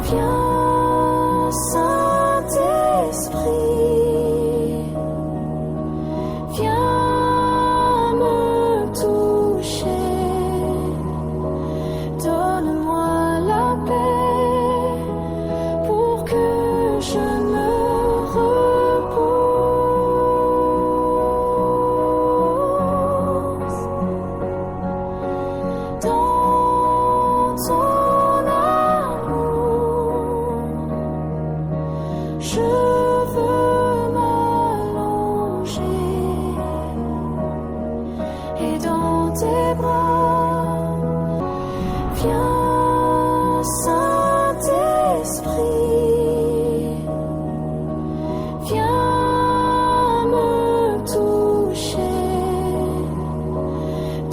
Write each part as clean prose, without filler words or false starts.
Viens, Saint-Esprit, viens me toucher, donne-moi la paix pour que je me repose dans ton amour. Je veux m'allonger et dans tes bras. Viens, Saint-Esprit, viens me toucher,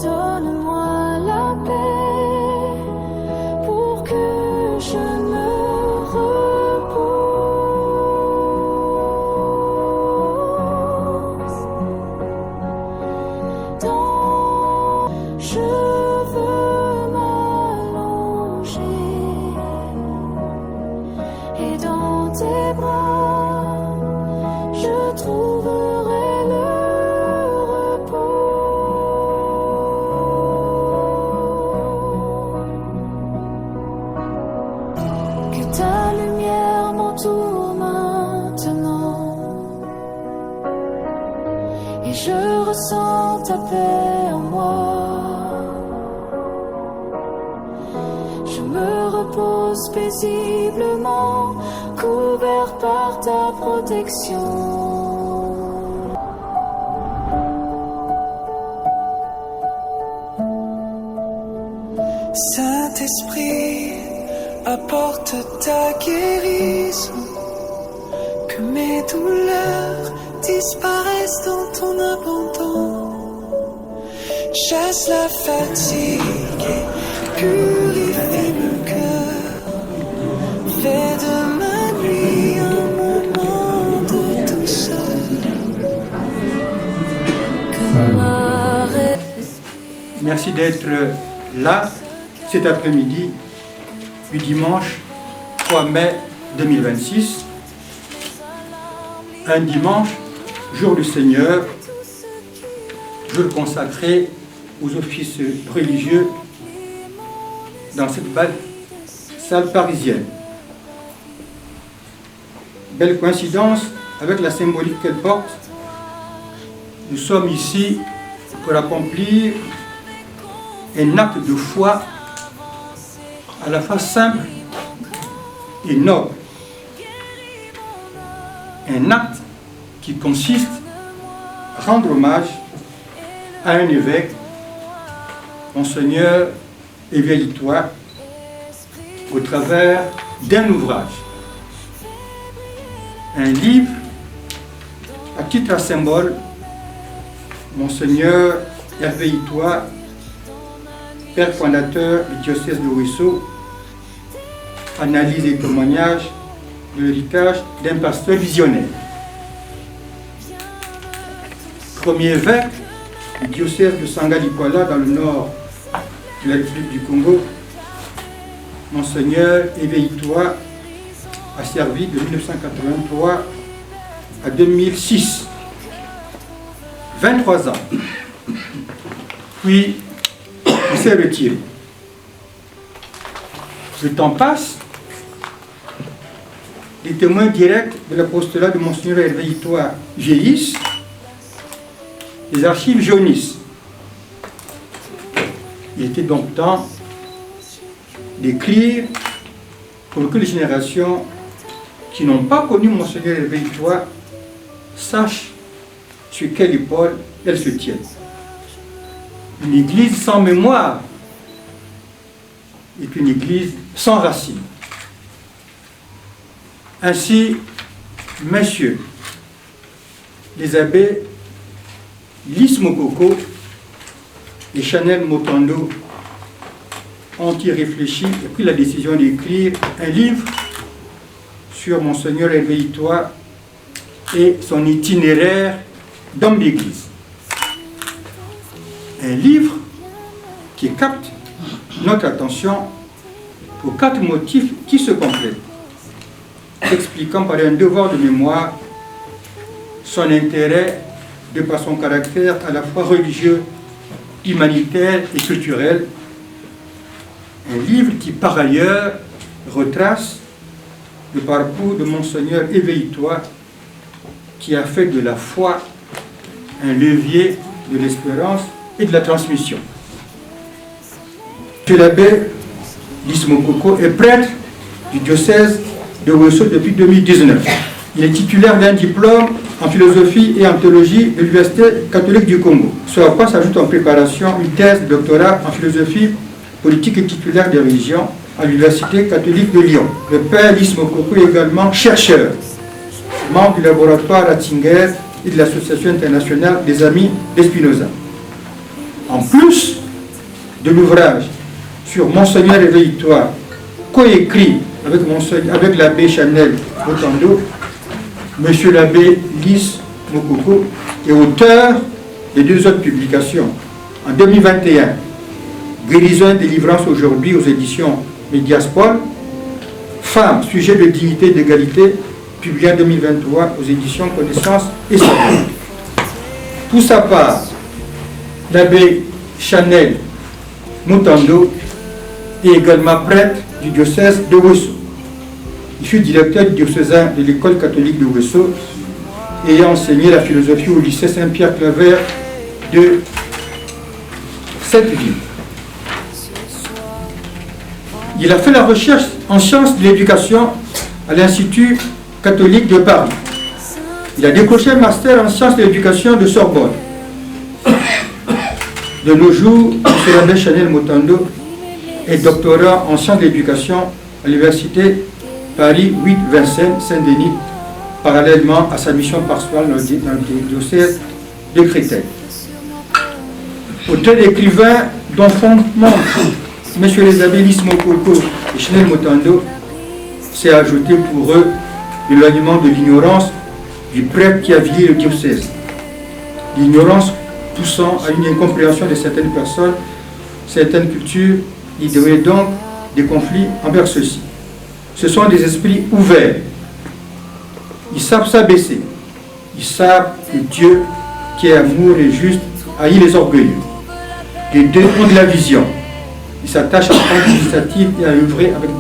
donne-moi la paix pour que je me repose dans. Je veux m'allonger et dans tes bras je trouverai le repos. Que ta lumière m'entoure maintenant et je ressens ta paix en moi. Je me repose paisiblement, couvert par ta protection. Saint-Esprit, apporte ta guérison, que mes douleurs disparaissent dans ton abandon. Chasse la fatigue, purifie le cœur, fais de ma nuit un moment de douceur. Que ma Merci d'être là cet après-midi du dimanche 3 mai 2026. Un dimanche, jour du Seigneur, jour consacré aux offices religieux dans cette belle salle parisienne. Belle coïncidence avec la symbolique qu'elle porte. Nous sommes ici pour accomplir un acte de foi à la fois simple et noble. Un acte qui consiste à rendre hommage à un évêque, Monseigneur Éveille-toi, au travers d'un ouvrage. Un livre, à titre à symbole, Monseigneur Éveille-toi, Père fondateur du diocèse de Ouessant, analyse et témoignage de l'héritage d'un pasteur visionnaire. Premier évêque du diocèse de Sangalikola dans le nord de la République du Congo, Monseigneur Éveille-toi a servi de 1983 à 2006. 23 ans. Puis, il s'est retiré. Le temps passe, les témoins directs de l'apostolat de Monseigneur Éveille-toi vieillissent, les archives jaunissent. Il était donc temps d'écrire pour que les générations qui n'ont pas connu Monseigneur Éveille-toi sachent sur quelle épaule elles se tiennent. Une église sans mémoire est une église sans racines. Ainsi, messieurs, les abbés Lys Mokoko et Chanel Motondo ont y réfléchi et pris la décision d'écrire un livre sur Monseigneur Éveille-toi et son itinéraire d'homme d'église. Un livre qui capte notre attention aux 4 motifs qui se complètent, expliquant par un devoir de mémoire son intérêt de par son caractère à la fois religieux, humanitaire et culturel. Un livre qui, par ailleurs, retrace le parcours de Monseigneur Éveille-toi, qui a fait de la foi un levier de l'espérance et de la transmission. M. l'abbé Lys Mokoko est prêtre du diocèse de Ouesso depuis 2019. Il est titulaire d'un diplôme en philosophie et en théologie de l'Université catholique du Congo. Ce à quoi s'ajoute en préparation une thèse de doctorat en philosophie politique et titulaire des religions à l'Université catholique de Lyon. Le père Lys Mokoko est également chercheur, membre du laboratoire Ratzinger et de l'Association internationale des amis d'Espinoza. En plus de l'ouvrage sur Monseigneur Éveille-toi, coécrit avec l'abbé Chanel Motando, Monsieur l'abbé Lys Mokoko est auteur de 2 autres publications. En 2021, Guérison et délivrance aujourd'hui aux éditions Mediaspol, Femmes, sujet de dignité et d'égalité, publié en 2023 aux éditions Connaissance et Savoir. Pour sa part, l'abbé Chanel Motando est également prêtre du diocèse de Ouesso. Il fut directeur du diocésain de l'école catholique de Ouesso et a enseigné la philosophie au lycée Saint-Pierre-Claver de cette ville. Il a fait la recherche en sciences de l'éducation à l'Institut catholique de Paris. Il a décroché un master en sciences de l'éducation de Sorbonne. De nos jours, M. l'abbé Chanel Motando est doctorant en sciences de l'éducation à l'Université Paris 8 Vincennes Saint-Denis, parallèlement à sa mission pastorale dans le diocèse de Créteil. Auteur d'écrivains dont fondement M. les abbés Lys Mokoko et Chanel Motando s'est ajouté pour eux l'éloignement de l'ignorance du prêtre qui a vieilli le diocèse. L'ignorance poussant à une incompréhension de certaines personnes, certaines cultures, il y aurait donc des conflits envers ceux-ci. Ce sont des esprits ouverts. Ils savent s'abaisser. Ils savent que Dieu, qui est amour et juste, haït les orgueilleux. Les deux ont de la vision. Ils s'attachent à prendre l'initiative et à œuvrer avec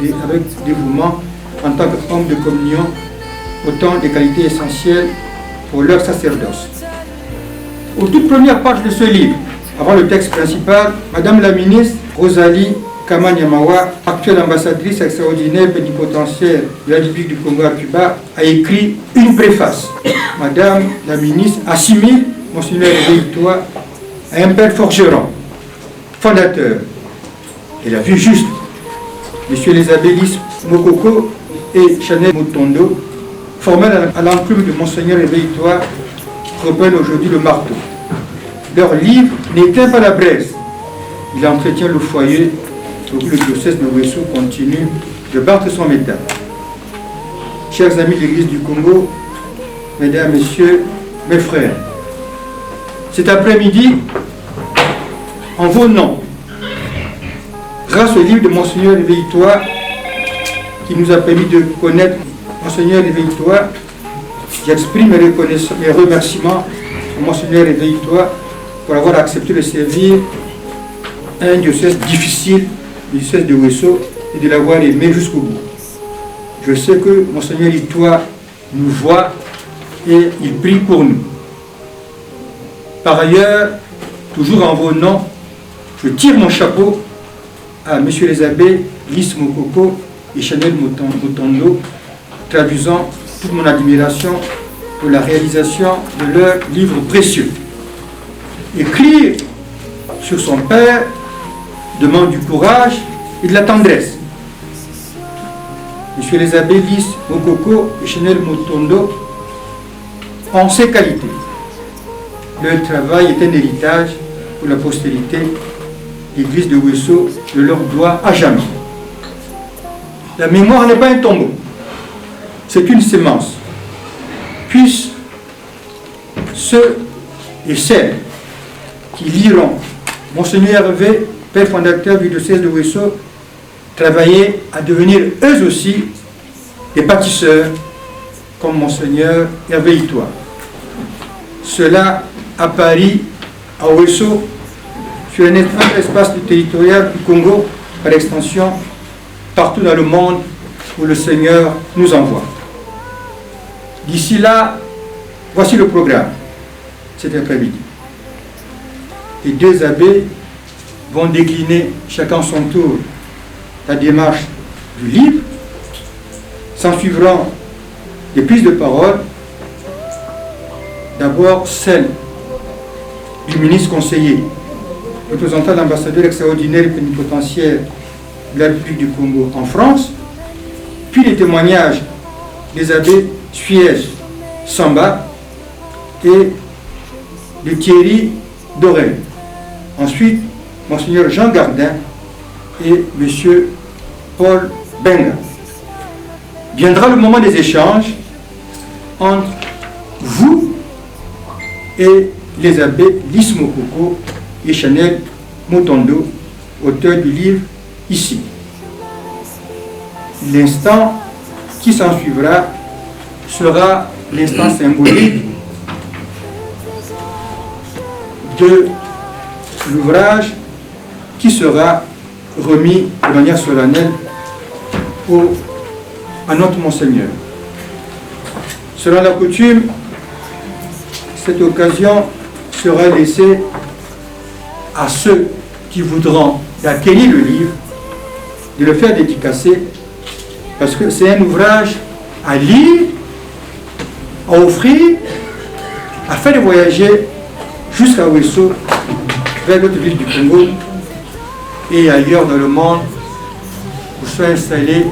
dévouement en tant qu'homme de communion, autant des qualités essentielles pour leur sacerdoce. Aux toutes premières pages de ce livre, avant le texte principal, Madame la ministre Rosalie Kamanyamawa, actuelle ambassadrice extraordinaire plénipotentiaire de la République du Congo à Cuba, a écrit une préface. Madame la ministre assimile Monseigneur Éveille-toi à un père forgeron, fondateur. Elle a vu juste. Messieurs les abbés Lys Mokoko et Chanel Motando, formés à l'enclume de Monseigneur Éveille-toi, reprennent aujourd'hui le marteau. Leur livre n'éteint pas la braise. Il entretient le foyer pour que le diocèse de Ouesso continue de battre son métal. Chers amis de l'Église du Congo, mesdames, messieurs, mes frères, cet après-midi, en vos noms, grâce au livre de Monseigneur Éveille-toi, qui nous a permis de connaître Monseigneur Éveille-toi, j'exprime mes remerciements à Monseigneur Éveille-toi pour avoir accepté de servir un diocèse difficile, le diocèse de Ouesso, et de l'avoir aimé jusqu'au bout. Je sais que Monseigneur Éveille-toi nous voit et il prie pour nous. Par ailleurs, toujours en vos noms, je tire mon chapeau à messieurs les abbés Lys Mokoko et Chanel Motando, traduisant toute mon admiration pour la réalisation de leur livre précieux. Écrire sur son père demande du courage et de la tendresse. Messieurs les abbés Lys Mokoko et Chanel Motando ont ces qualités. Leur travail est un héritage pour la postérité. L'Église de Ouesso le leur doit à jamais. La mémoire n'est pas un tombeau, c'est une sémence. Puissent ceux et celles qui liront Monseigneur Hervé, père fondateur du diocèse de Ouesso, travailler à devenir eux aussi des bâtisseurs comme Monseigneur Hervé Itoa. Cela à Paris, à Ouesso, sur un espace territorial du Congo, par extension, partout dans le monde où le Seigneur nous envoie. D'ici là, voici le programme cet après-midi. Les deux abbés vont décliner chacun son tour la démarche du livre. S'en suivront des prises de parole. D'abord celle du ministre conseiller, représentant l'ambassadeur extraordinaire et plénipotentiaire de la République du Congo en France, puis les témoignages des abbés Suez Samba et de Thierry Dorel. Ensuite, Monseigneur Jean Gardin et M. Paul Benga. Viendra le moment des échanges entre vous et les abbés Lys Mokoko et Chanel Motondo, auteurs du livre Ici. L'instant qui s'en suivra sera l'instant symbolique de l'ouvrage qui sera remis de manière solennelle à notre Monseigneur. Selon la coutume, cette occasion sera laissée à ceux qui voudront acquérir le livre, de le faire dédicacer, parce que c'est un ouvrage à lire, à offrir, afin de voyager jusqu'à Ouesso, vers d'autres villes du Congo et ailleurs dans le monde, où sont installées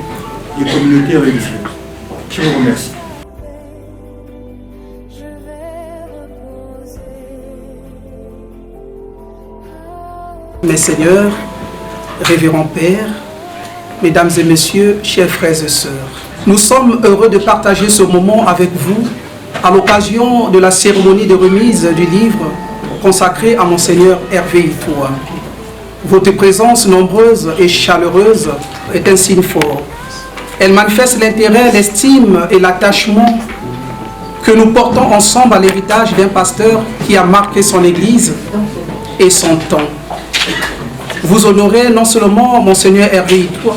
des communautés religieuses. Je vous remercie. Mes seigneurs, révérends pères, mesdames et messieurs, chers frères et sœurs, nous sommes heureux de partager ce moment avec vous à l'occasion de la cérémonie de remise du livre consacré à Monseigneur Hervé Itoa. Votre présence nombreuse et chaleureuse est un signe fort. Elle manifeste l'intérêt, l'estime et l'attachement que nous portons ensemble à l'héritage d'un pasteur qui a marqué son Église et son temps. Vous honorez non seulement Monseigneur Hervé Itoa,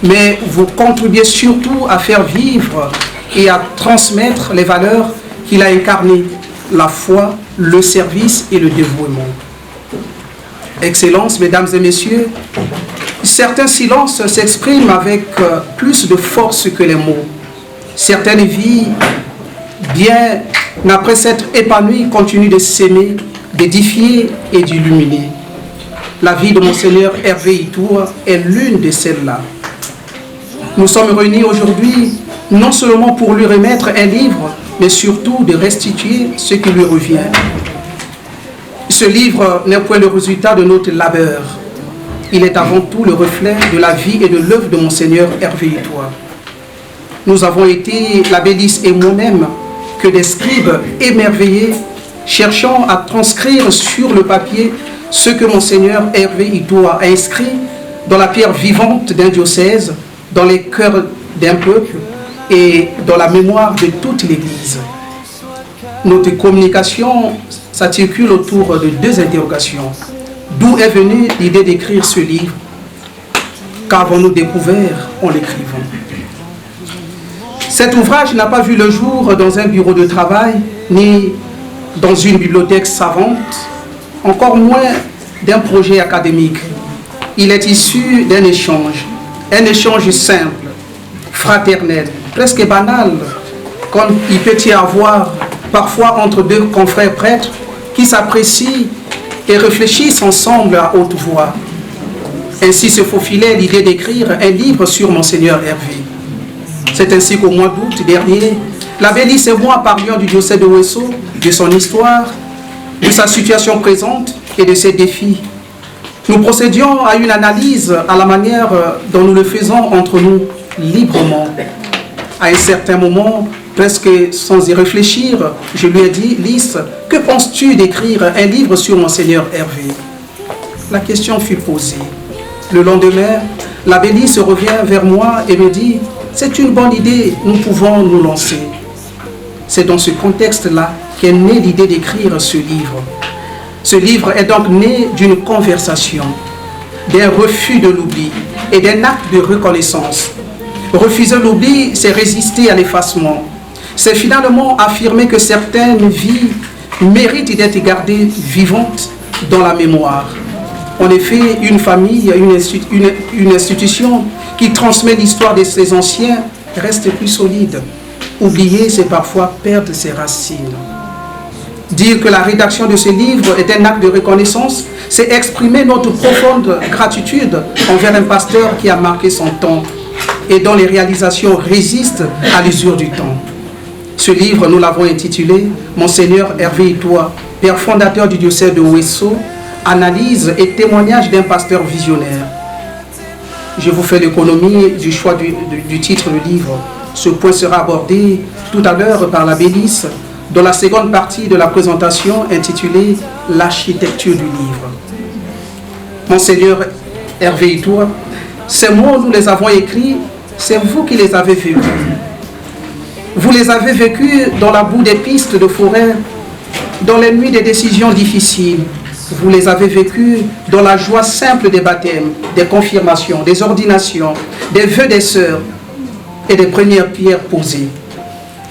mais vous contribuez surtout à faire vivre et à transmettre les valeurs qu'il a incarnées, la foi, le service et le dévouement. Excellences, mesdames et messieurs, certains silences s'expriment avec plus de force que les mots. Certaines vies, bien après s'être épanouies, continuent de s'aimer, d'édifier et d'illuminer. La vie de Monseigneur Hervé Itoa est l'une de celles-là. Nous sommes réunis aujourd'hui non seulement pour lui remettre un livre, mais surtout de restituer ce qui lui revient. Ce livre n'est point le résultat de notre labeur. Il est avant tout le reflet de la vie et de l'œuvre de Monseigneur Hervé Itoa. Nous avons été, l'abbé Lys et moi-même, que des scribes émerveillés, cherchant à transcrire sur le papier ce que Monseigneur Hervé Itoa a inscrit dans la pierre vivante d'un diocèse, dans les cœurs d'un peuple et dans la mémoire de toute l'Église. Notre communication s'articule autour de deux interrogations. D'où est venue l'idée d'écrire ce livre? Qu'avons-nous découvert en l'écrivant? Cet ouvrage n'a pas vu le jour dans un bureau de travail, ni dans une bibliothèque savante, encore moins d'un projet académique. Il est issu d'un échange simple, fraternel, presque banal, comme il peut y avoir parfois entre deux confrères prêtres qui s'apprécient et réfléchissent ensemble à haute voix. Ainsi se faufilait l'idée d'écrire un livre sur Monseigneur Hervé. C'est ainsi qu'au mois d'août dernier, l'abbé Lys et moi parlions du diocèse de Ouesso, de son histoire, de sa situation présente et de ses défis. Nous procédions à une analyse à la manière dont nous le faisons entre nous, librement. À un certain moment, presque sans y réfléchir, je lui ai dit, Lys, que penses-tu d'écrire un livre sur Monseigneur Hervé? La question fut posée. Le lendemain, l'abbé Lys revient vers moi et me dit « C'est une bonne idée, nous pouvons nous lancer ». C'est dans ce contexte-là qu'est née l'idée d'écrire ce livre. Ce livre est donc né d'une conversation, d'un refus de l'oubli et d'un acte de reconnaissance. Refuser l'oubli, c'est résister à l'effacement. C'est finalement affirmer que certaines vies méritent d'être gardées vivantes dans la mémoire. En effet, une famille, une institution qui transmet l'histoire de ses anciens reste plus solide. Oublier, c'est parfois perdre ses racines. Dire que la rédaction de ce livre est un acte de reconnaissance, c'est exprimer notre profonde gratitude envers un pasteur qui a marqué son temps et dont les réalisations résistent à l'usure du temps. Ce livre, nous l'avons intitulé « Monseigneur Hervé Itoa, père fondateur du diocèse de Ouesso, analyse et témoignage d'un pasteur visionnaire ». Je vous fais l'économie du choix du titre du livre. Ce point sera abordé tout à l'heure par l'abbé Lys dans la seconde partie de la présentation intitulée « L'architecture du livre ». Monseigneur Hervé Itoa, ces mots, nous les avons écrits, c'est vous qui les avez vécus. Vous les avez vécus dans la boue des pistes de forêt, dans les nuits des décisions difficiles. Vous les avez vécus dans la joie simple des baptêmes, des confirmations, des ordinations, des vœux des sœurs et des premières pierres posées.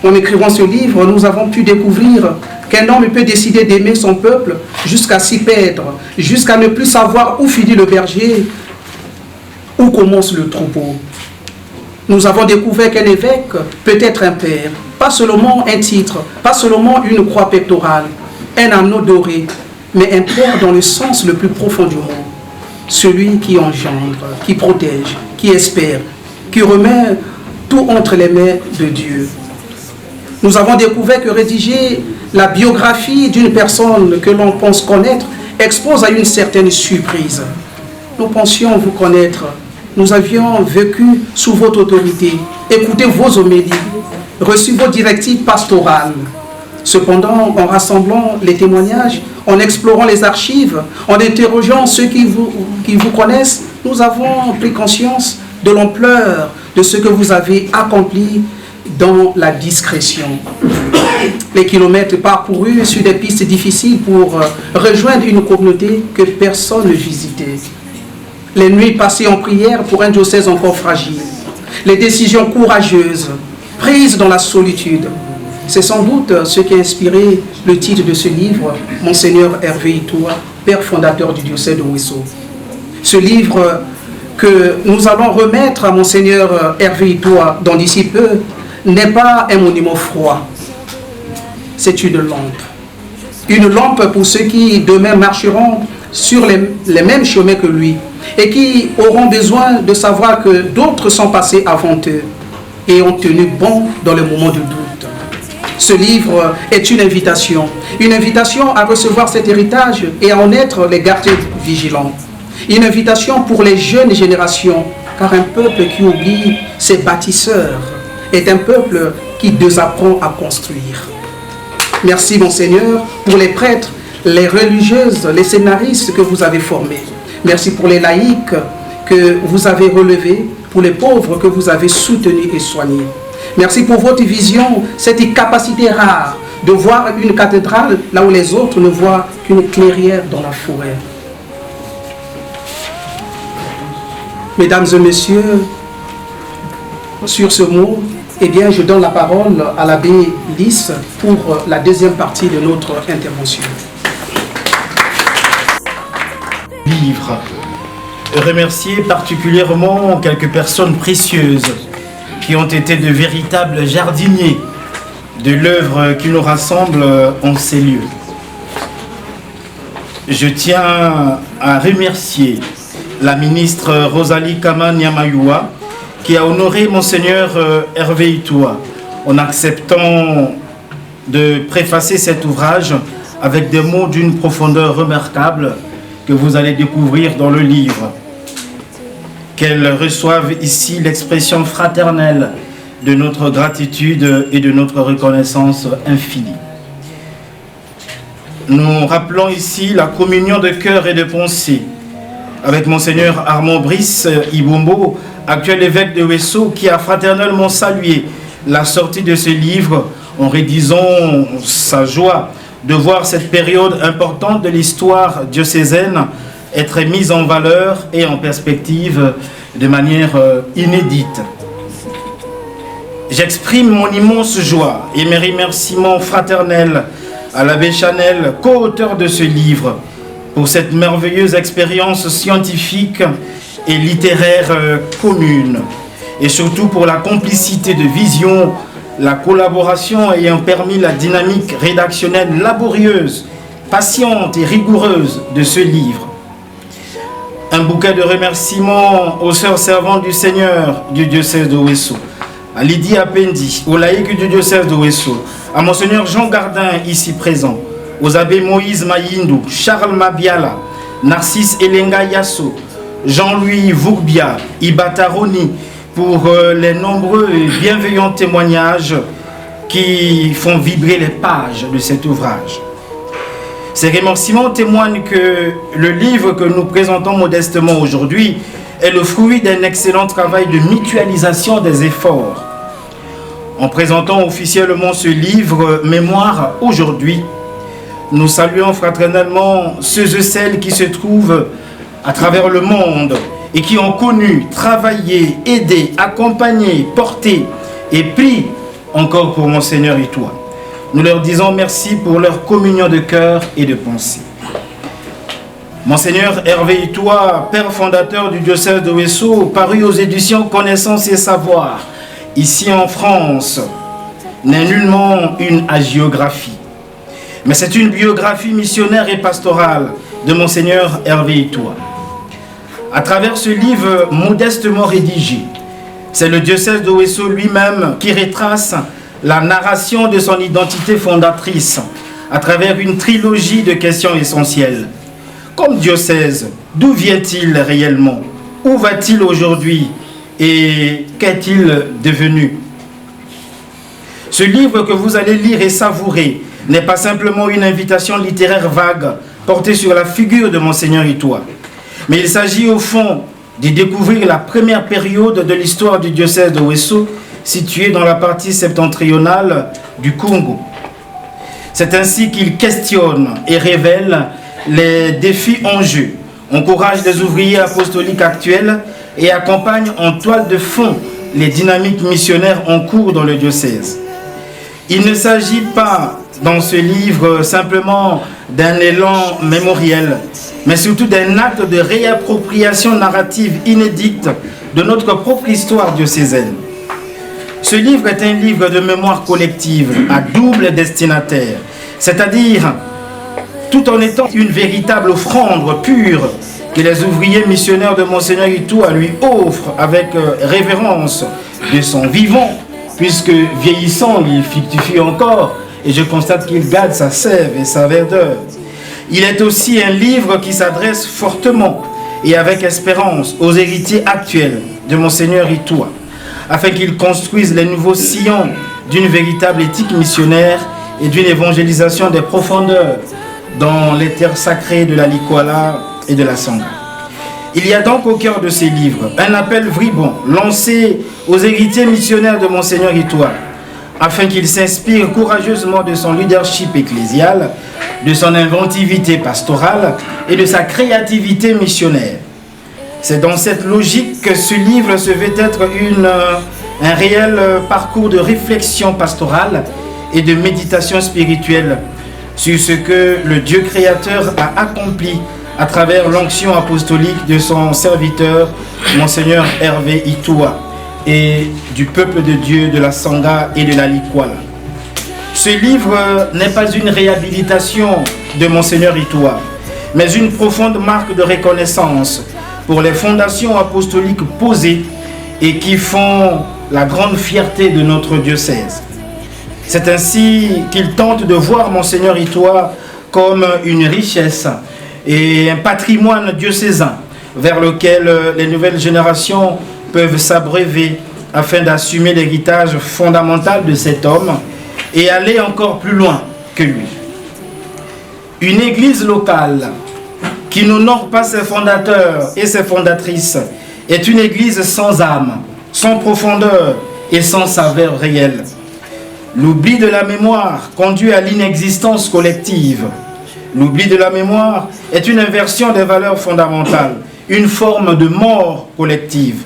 En écrivant ce livre, nous avons pu découvrir qu'un homme peut décider d'aimer son peuple jusqu'à s'y perdre, jusqu'à ne plus savoir où finit le berger, où commence le troupeau. Nous avons découvert qu'un évêque peut être un père, pas seulement un titre, pas seulement une croix pectorale, un anneau doré, mais un père dans le sens le plus profond du mot. Celui qui engendre, qui protège, qui espère, qui remet tout entre les mains de Dieu. Nous avons découvert que rédiger la biographie d'une personne que l'on pense connaître expose à une certaine surprise. Nous pensions vous connaître. Nous avions vécu sous votre autorité, écouté vos homélies, reçu vos directives pastorales. Cependant, en rassemblant les témoignages, en explorant les archives, en interrogeant ceux qui vous connaissent, nous avons pris conscience de l'ampleur de ce que vous avez accompli dans la discrétion. Les kilomètres parcourus sur des pistes difficiles pour rejoindre une communauté que personne ne visitait. Les nuits passées en prière pour un diocèse encore fragile. Les décisions courageuses prises dans la solitude. C'est sans doute ce qui a inspiré le titre de ce livre, Monseigneur Hervé Itoa, père fondateur du diocèse de Ouesso. Ce livre que nous allons remettre à Monseigneur Hervé Itoa dans d'ici peu n'est pas un monument froid. C'est une lampe. Une lampe pour ceux qui demain marcheront sur les mêmes chemins que lui et qui auront besoin de savoir que d'autres sont passés avant eux et ont tenu bon dans les moments de doute. Ce livre est une invitation à recevoir cet héritage et à en être les gardiens vigilants. Une invitation pour les jeunes générations, car un peuple qui oublie ses bâtisseurs est un peuple qui désapprend à construire. Merci, Monseigneur, pour les prêtres, les religieuses, les scénaristes que vous avez formés. Merci pour les laïcs que vous avez relevés, pour les pauvres que vous avez soutenus et soignés. Merci pour votre vision, cette capacité rare de voir une cathédrale là où les autres ne voient qu'une clairière dans la forêt. Mesdames et messieurs, sur ce mot, eh bien, je donne la parole à l'abbé Lys pour la deuxième partie de notre intervention. Livre. Remercier particulièrement quelques personnes précieuses qui ont été de véritables jardiniers de l'œuvre qui nous rassemble en ces lieux. Je tiens à remercier la ministre Rosalie Kama Nyamayoua qui a honoré Monseigneur Hervé Itoa en acceptant de préfacer cet ouvrage avec des mots d'une profondeur remarquable que vous allez découvrir dans le livre. Qu'elle reçoive ici l'expression fraternelle de notre gratitude et de notre reconnaissance infinie. Nous rappelons ici la communion de cœur et de pensée avec Monseigneur Armand Brice Ibombo, actuel évêque de Ouesso, qui a fraternellement salué la sortie de ce livre en rédisant sa joie de voir cette période importante de l'histoire diocésaine être mise en valeur et en perspective de manière inédite. J'exprime mon immense joie et mes remerciements fraternels à l'abbé Chanel, co-auteur de ce livre, pour cette merveilleuse expérience scientifique et littéraire commune, et surtout pour la complicité de vision, la collaboration ayant permis la dynamique rédactionnelle laborieuse, patiente et rigoureuse de ce livre. Un bouquet de remerciements aux sœurs servantes du Seigneur du diocèse de Ouesso, à Lydie Apendi, aux laïcs du diocèse de Ouesso, à Monseigneur Jean Gardin ici présent, aux abbés Moïse Mayindou, Charles Mabiala, Narcisse Elenga Yasso, Jean-Louis Vourbia, Ibata Roni, pour les nombreux et bienveillants témoignages qui font vibrer les pages de cet ouvrage. Ces remerciements témoignent que le livre que nous présentons modestement aujourd'hui est le fruit d'un excellent travail de mutualisation des efforts. En présentant officiellement ce livre Mémoire aujourd'hui, nous saluons fraternellement ceux et celles qui se trouvent à travers le monde et qui ont connu, travaillé, aidé, accompagné, porté et pris encore pour Monseigneur Itoie. Nous leur disons merci pour leur communion de cœur et de pensée. Monseigneur Hervé Itoie, père fondateur du diocèse de Ouesso, paru aux éditions Connaissance et Savoir, ici en France, n'est nullement une hagiographie, mais c'est une biographie missionnaire et pastorale de Monseigneur Hervé Itoie. À travers ce livre modestement rédigé, c'est le diocèse de Ouesso lui-même qui retrace la narration de son identité fondatrice à travers une trilogie de questions essentielles. Comme diocèse, d'où vient-il réellement? Où va-t-il aujourd'hui? Et qu'est-il devenu? Ce livre que vous allez lire et savourer n'est pas simplement une invitation littéraire vague portée sur la figure de Monseigneur Itoie, mais il s'agit au fond de découvrir la première période de l'histoire du diocèse de Ouesso, situé dans la partie septentrionale du Congo. C'est ainsi qu'il questionne et révèle les défis en jeu, encourage les ouvriers apostoliques actuels et accompagne en toile de fond les dynamiques missionnaires en cours dans le diocèse. Il ne s'agit pas dans ce livre simplement d'un élan mémoriel, mais surtout d'un acte de réappropriation narrative inédite de notre propre histoire diocésaine. Ce livre est un livre de mémoire collective à double destinataire, c'est-à-dire tout en étant une véritable offrande pure que les ouvriers missionnaires de Monseigneur Itoie lui offrent avec révérence de son vivant, puisque vieillissant, il fructifie encore, et je constate qu'il garde sa sève et sa verdeur. Il est aussi un livre qui s'adresse fortement et avec espérance aux héritiers actuels de Monseigneur Itoie, afin qu'ils construisent les nouveaux sillons d'une véritable éthique missionnaire et d'une évangélisation des profondeurs dans les terres sacrées de la Likwala et de la Sangha. Il y a donc au cœur de ces livres un appel vibrant lancé aux héritiers missionnaires de Monseigneur Itoie, afin qu'ils s'inspirent courageusement de son leadership ecclésial, de son inventivité pastorale et de sa créativité missionnaire. C'est dans cette logique que ce livre se veut être un réel parcours de réflexion pastorale et de méditation spirituelle sur ce que le Dieu créateur a accompli à travers l'onction apostolique de son serviteur, Monseigneur Hervé Itoie, et du peuple de Dieu, de la Sangha et de la Likwala. Ce livre n'est pas une réhabilitation de Monseigneur Itoie, mais une profonde marque de reconnaissance pour les fondations apostoliques posées et qui font la grande fierté de notre diocèse. C'est ainsi qu'il tente de voir Monseigneur Itoie comme une richesse et un patrimoine diocésain vers lequel les nouvelles générations peuvent s'abreuver afin d'assumer l'héritage fondamental de cet homme et aller encore plus loin que lui. Une église locale qui n'honore pas ses fondateurs et ses fondatrices, est une église sans âme, sans profondeur et sans saveur réelle. L'oubli de la mémoire conduit à l'inexistence collective. L'oubli de la mémoire est une inversion des valeurs fondamentales, une forme de mort collective.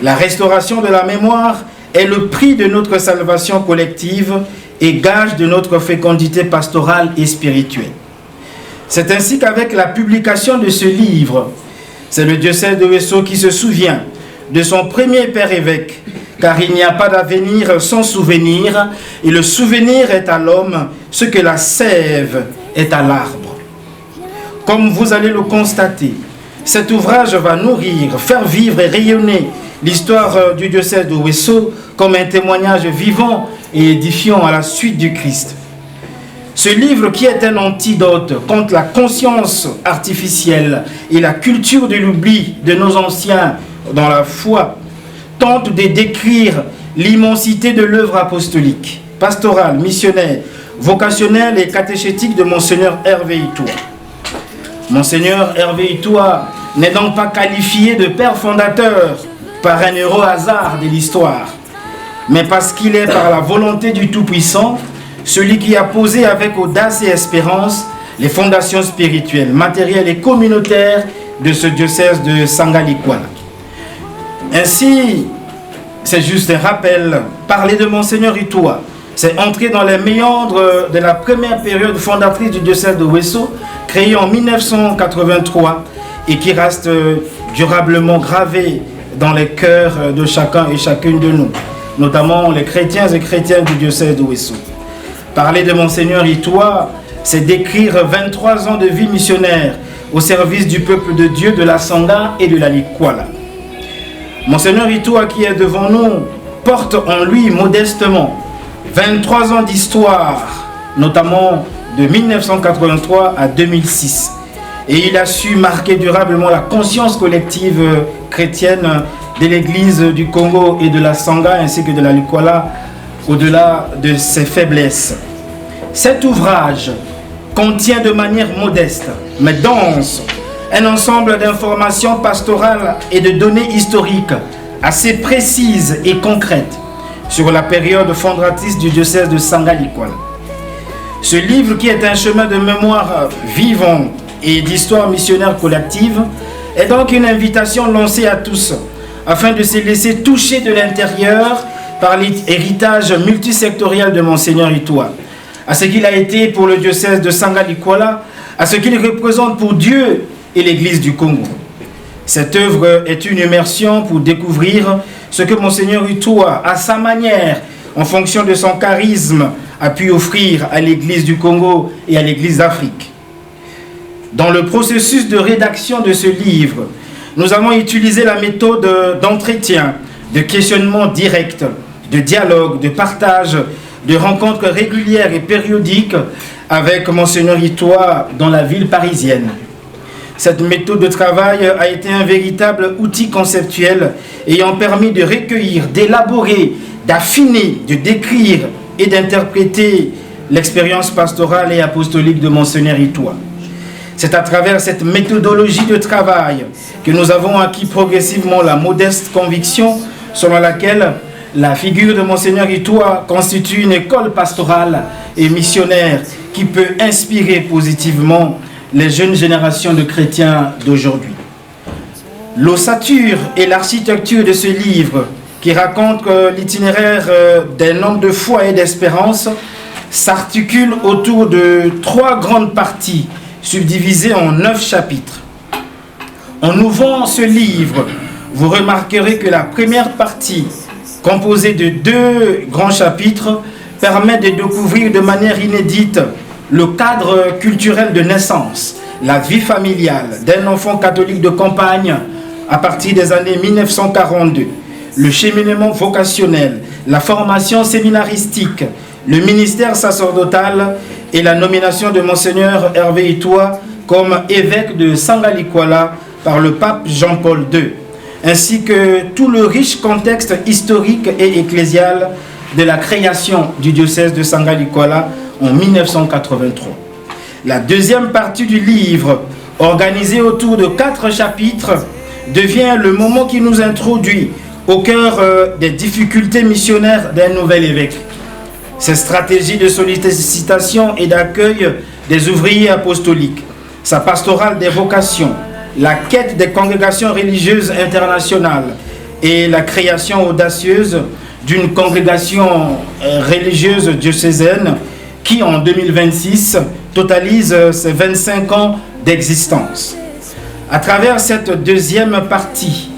La restauration de la mémoire est le prix de notre salvation collective et gage de notre fécondité pastorale et spirituelle. C'est ainsi qu'avec la publication de ce livre, c'est le diocèse de Ouesso qui se souvient de son premier père évêque, car il n'y a pas d'avenir sans souvenir, et le souvenir est à l'homme ce que la sève est à l'arbre. Comme vous allez le constater, cet ouvrage va nourrir, faire vivre et rayonner l'histoire du diocèse de Ouesso comme un témoignage vivant et édifiant à la suite du Christ. Ce livre, qui est un antidote contre la conscience artificielle et la culture de l'oubli de nos anciens dans la foi, tente de décrire l'immensité de l'œuvre apostolique, pastorale, missionnaire, vocationnelle et catéchétique de Monseigneur Hervé Itoua. Monseigneur Hervé Itoua n'est donc pas qualifié de père fondateur par un heureux hasard de l'histoire, mais parce qu'il est, par la volonté du Tout-Puissant, celui qui a posé avec audace et espérance les fondations spirituelles, matérielles et communautaires de ce diocèse de Sangalikuala. Ainsi, c'est juste un rappel, parler de Monseigneur Itoua, c'est entrer dans les méandres de la première période fondatrice du diocèse de Ouesso, créé en 1983 et qui reste durablement gravé dans les cœurs de chacun et chacune de nous, notamment les chrétiens et chrétiennes du diocèse de Ouesso. Parler de Monseigneur Itoua, c'est décrire 23 ans de vie missionnaire au service du peuple de Dieu de la Sangha et de la Likwala. Monseigneur Itoua, qui est devant nous, porte en lui modestement 23 ans d'histoire, notamment de 1983 à 2006. Et il a su marquer durablement la conscience collective chrétienne de l'Église du Congo et de la Sangha ainsi que de la Likwala, au-delà de ses faiblesses. Cet ouvrage contient de manière modeste, mais dense, un ensemble d'informations pastorales et de données historiques assez précises et concrètes sur la période fondatrice du diocèse de Sangalikuala. Ce livre, qui est un chemin de mémoire vivant et d'histoire missionnaire collective, est donc une invitation lancée à tous afin de se laisser toucher de l'intérieur par l'héritage multisectoriel de Monseigneur Itoua, à ce qu'il a été pour le diocèse de Sangalikuala, à ce qu'il représente pour Dieu et l'Église du Congo. Cette œuvre est une immersion pour découvrir ce que Monseigneur Itoua, à sa manière, en fonction de son charisme, a pu offrir à l'Église du Congo et à l'Église d'Afrique. Dans le processus de rédaction de ce livre, nous avons utilisé la méthode d'entretien, de questionnement direct, de dialogue, de partage, de rencontres régulières et périodiques avec Monseigneur Itoua dans la ville parisienne. Cette méthode de travail a été un véritable outil conceptuel ayant permis de recueillir, d'élaborer, d'affiner, de décrire et d'interpréter l'expérience pastorale et apostolique de Monseigneur Itoua. C'est à travers cette méthodologie de travail que nous avons acquis progressivement la modeste conviction selon laquelle la figure de Monseigneur Itoua constitue une école pastorale et missionnaire qui peut inspirer positivement les jeunes générations de chrétiens d'aujourd'hui. L'ossature et l'architecture de ce livre, qui raconte l'itinéraire d'un homme de foi et d'espérance, s'articule autour de 3 grandes parties subdivisées en 9 chapitres. En ouvrant ce livre, vous remarquerez que la première partie, composée de 2 grands chapitres, permet de découvrir de manière inédite le cadre culturel de naissance, la vie familiale d'un enfant catholique de campagne à partir des années 1942, le cheminement vocationnel, la formation séminaristique, le ministère sacerdotal et la nomination de Monseigneur Hervé Itoua comme évêque de Sangalikuala par le pape Jean-Paul II, ainsi que tout le riche contexte historique et ecclésial de la création du diocèse de Sangalikuala en 1983. La deuxième partie du livre organisé autour de 4 chapitres, devient le moment qui nous introduit au cœur des difficultés missionnaires d'un nouvel évêque. Ses stratégies de sollicitation et d'accueil des ouvriers apostoliques, sa pastorale des vocations, la quête des congrégations religieuses internationales et la création audacieuse d'une congrégation religieuse diocésaine qui, en 2026, totalise ses 25 ans d'existence. À travers cette deuxième partie,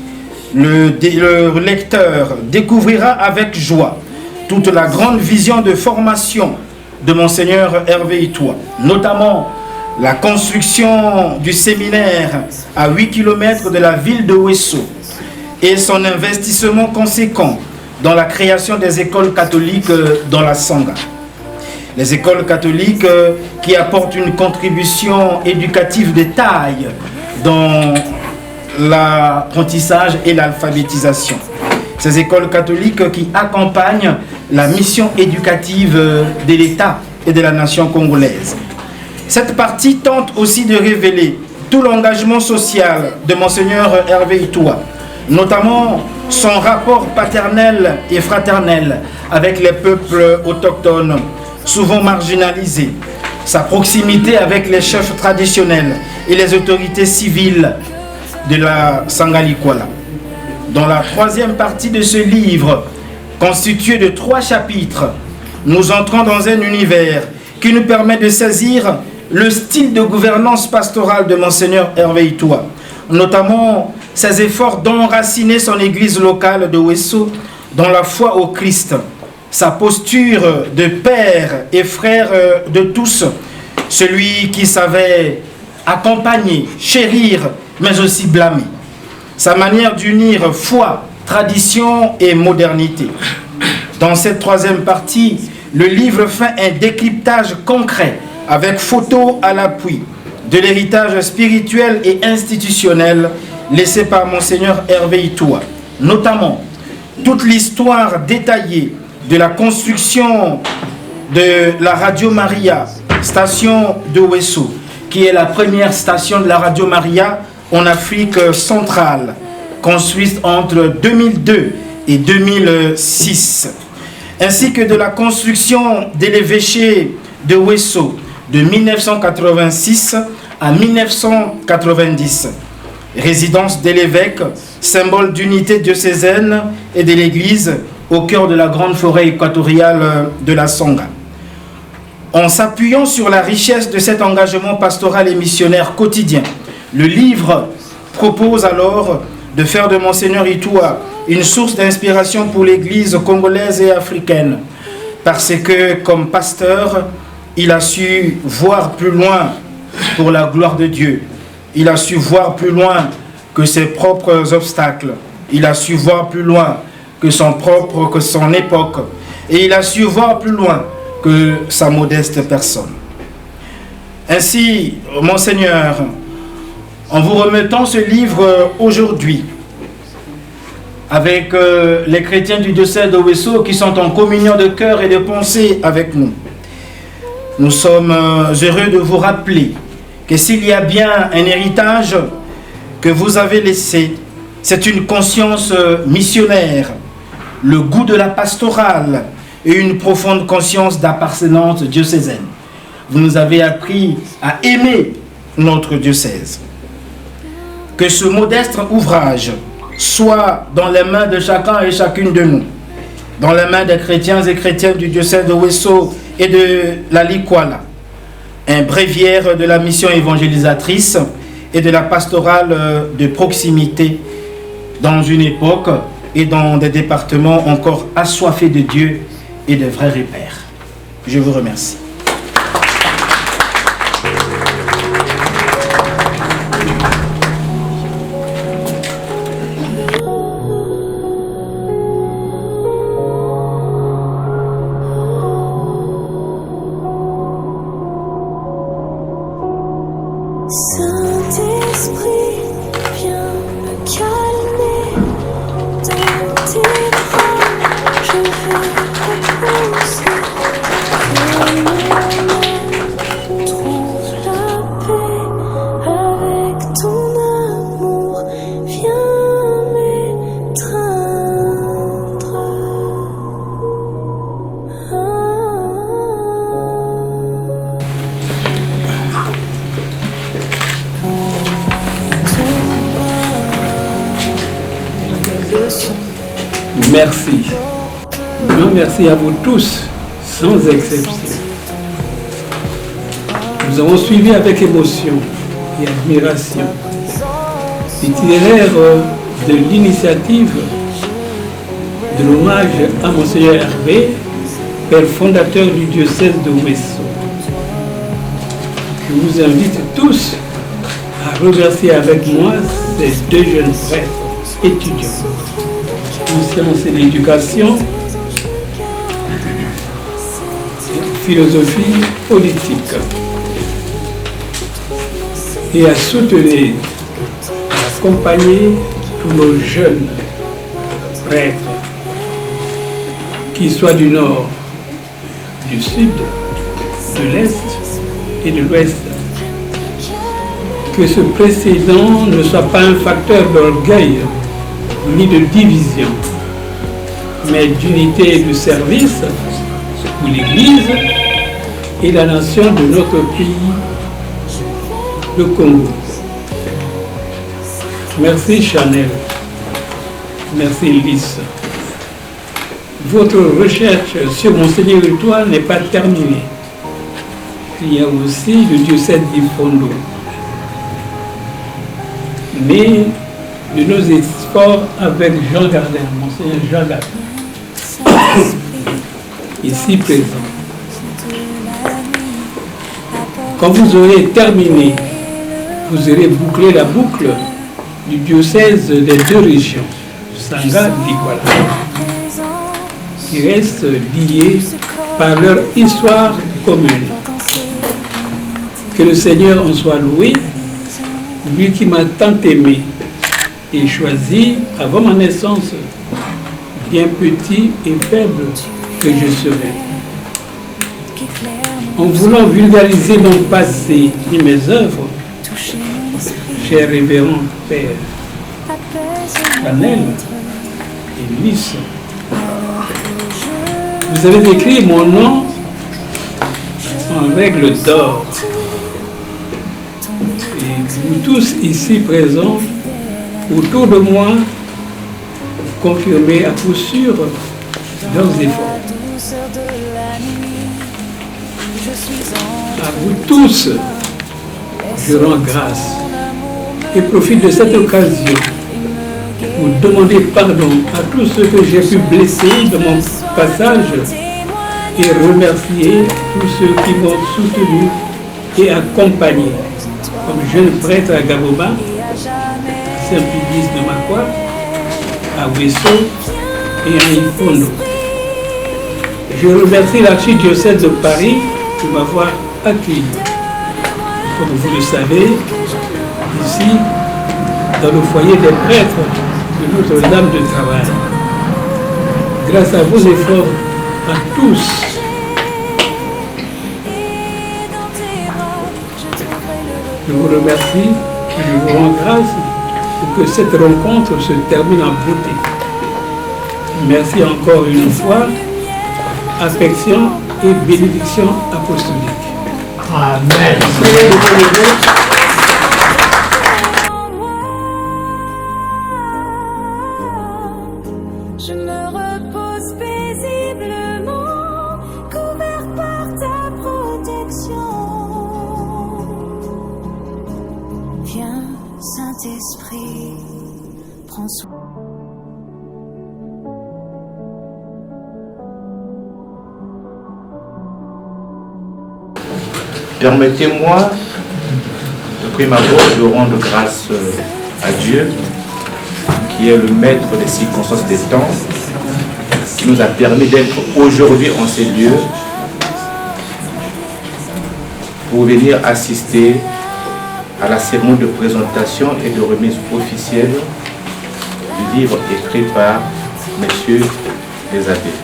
le lecteur découvrira avec joie toute la grande vision de formation de Monseigneur Hervé Itoie, notamment la construction du séminaire à 8 km de la ville de Ouesso et son investissement conséquent dans la création des écoles catholiques dans la Sangha. Les écoles catholiques qui apportent une contribution éducative de taille dans l'apprentissage et l'alphabétisation. Ces écoles catholiques qui accompagnent la mission éducative de l'État et de la nation congolaise. Cette partie tente aussi de révéler tout l'engagement social de Monseigneur Hervé Itoie, notamment son rapport paternel et fraternel avec les peuples autochtones, souvent marginalisés, sa proximité avec les chefs traditionnels et les autorités civiles de la Sangha Likwala. Dans la troisième partie de ce livre, constitué de 3 chapitres, nous entrons dans un univers qui nous permet de saisir le style de gouvernance pastorale de Monseigneur Hervé Itoie, notamment ses efforts d'enraciner son église locale de Ouesso dans la foi au Christ, sa posture de père et frère de tous, celui qui savait accompagner, chérir, mais aussi blâmer, sa manière d'unir foi, tradition et modernité. Dans cette troisième partie, le livre fait un décryptage concret avec photos à l'appui de l'héritage spirituel et institutionnel laissé par Monseigneur Hervé Itoie, notamment toute l'histoire détaillée de la construction de la Radio Maria, station de Ouesso, qui est la première station de la Radio Maria en Afrique centrale, construite entre 2002 et 2006, ainsi que de la construction de l'évêché de Ouesso de 1986 à 1990, résidence de l'évêque, symbole d'unité diocésaine et de l'Église au cœur de la grande forêt équatoriale de la Sangha. En s'appuyant sur la richesse de cet engagement pastoral et missionnaire quotidien, le livre propose alors de faire de Monseigneur Itoie une source d'inspiration pour l'Église congolaise et africaine, parce que, comme pasteur, il a su voir plus loin pour la gloire de Dieu. Il a su voir plus loin que ses propres obstacles. Il a su voir plus loin que son époque. Et il a su voir plus loin que sa modeste personne. Ainsi, Monseigneur, en vous remettant ce livre aujourd'hui, avec les chrétiens du diocèse de Ouesso qui sont en communion de cœur et de pensée avec nous, nous sommes heureux de vous rappeler que s'il y a bien un héritage que vous avez laissé, c'est une conscience missionnaire, le goût de la pastorale et une profonde conscience d'appartenance diocésaine. Vous nous avez appris à aimer notre diocèse. Que ce modeste ouvrage soit dans les mains de chacun et chacune de nous, dans les mains des chrétiens et chrétiennes du diocèse de Ouesso et de la Likwala, un bréviaire de la mission évangélisatrice et de la pastorale de proximité dans une époque et dans des départements encore assoiffés de Dieu et de vrais repères. Je vous remercie. Saint-Esprit, viens me calmer dans tes bras, je veux te pousser. merci. Non, merci à vous tous, sans exception. Nous avons suivi avec émotion et admiration l'itinéraire de l'initiative de l'hommage à Monseigneur Hervé, père fondateur du diocèse de Ouesso. Je vous invite tous à remercier avec moi ces deux jeunes prêtres étudiants en sciences et l'éducation, philosophie politique, et à soutenir, à accompagner tous nos jeunes prêtres, qu'ils soient du nord, du sud, de l'est et de l'ouest. Que ce précédent ne soit pas un facteur d'orgueil ni de division, mais d'unité et de service pour l'Église et la nation de notre pays, le Congo. Merci Chanel, merci Lys. Votre recherche sur Monseigneur Étoile n'est pas terminée. Il y a aussi le diocèse d'Ifondo. Mais de nos efforts avec Jean Gardin, Monseigneur Jean Gardin, ici présent. Quand vous aurez terminé, vous aurez bouclé la boucle du diocèse des deux régions, Sanga et Liguala, qui restent liés par leur histoire commune. Que le Seigneur en soit loué, lui qui m'a tant aimé et choisi avant ma naissance, bien petit et faible que je serai. En voulant vulgariser mon passé et mes œuvres, cher révérend Père Chanel et Lys, vous avez écrit mon nom en règle d'or. Et vous tous ici présents, autour de moi, confirmez à coup sûr leurs efforts. À vous tous, je rends grâce et profite de cette occasion pour demander pardon à tous ceux que j'ai pu blesser de mon passage et remercier tous ceux qui m'ont soutenu et accompagné, comme jeune prêtre à Gaboba, à Saint-Publice de Makwa, à Ouesso et à Ifondo. Je remercie l'archidiocèse de Paris de m'avoir accueilli. Comme vous le savez, ici, dans le foyer des prêtres de Notre-Dame de Travail. Grâce à vos efforts, à tous, je vous remercie et je vous rends grâce pour que cette rencontre se termine en beauté. Merci encore une fois, affection et bénédiction apostolique. Amen. Je me repose paisiblement, couvert par ta protection. Viens, Saint-Esprit, prends soin. Permettez-moi, de prime abord, de rendre grâce à Dieu, qui est le maître des circonstances des temps, qui nous a permis d'être aujourd'hui en ces lieux pour venir assister à la cérémonie de présentation et de remise officielle du livre écrit par messieurs les abbés.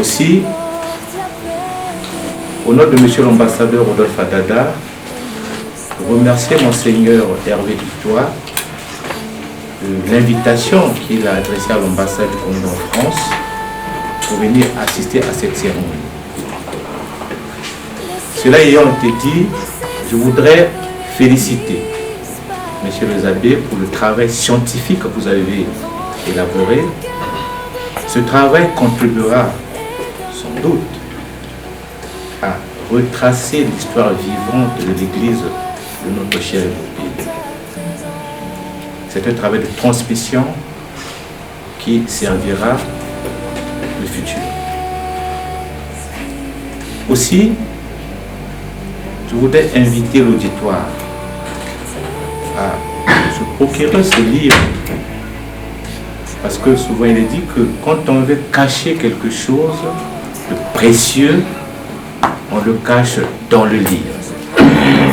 Aussi, au nom de monsieur l'ambassadeur Rodolphe Adada, remercier Monseigneur Hervé Itoile de l'invitation qu'il a adressée à l'ambassade du Congo en France pour venir assister à cette cérémonie. Cela ayant été dit, je voudrais féliciter messieurs les abbés pour le travail scientifique que vous avez élaboré Ce travail contribuera sans doute à retracer l'histoire vivante de l'Église de notre cher pays. C'est un travail de transmission qui servira le futur. Aussi, je voudrais inviter l'auditoire à se procurer ce livre, parce que souvent il est dit que quand on veut cacher quelque chose de précieux, on le cache dans le livre.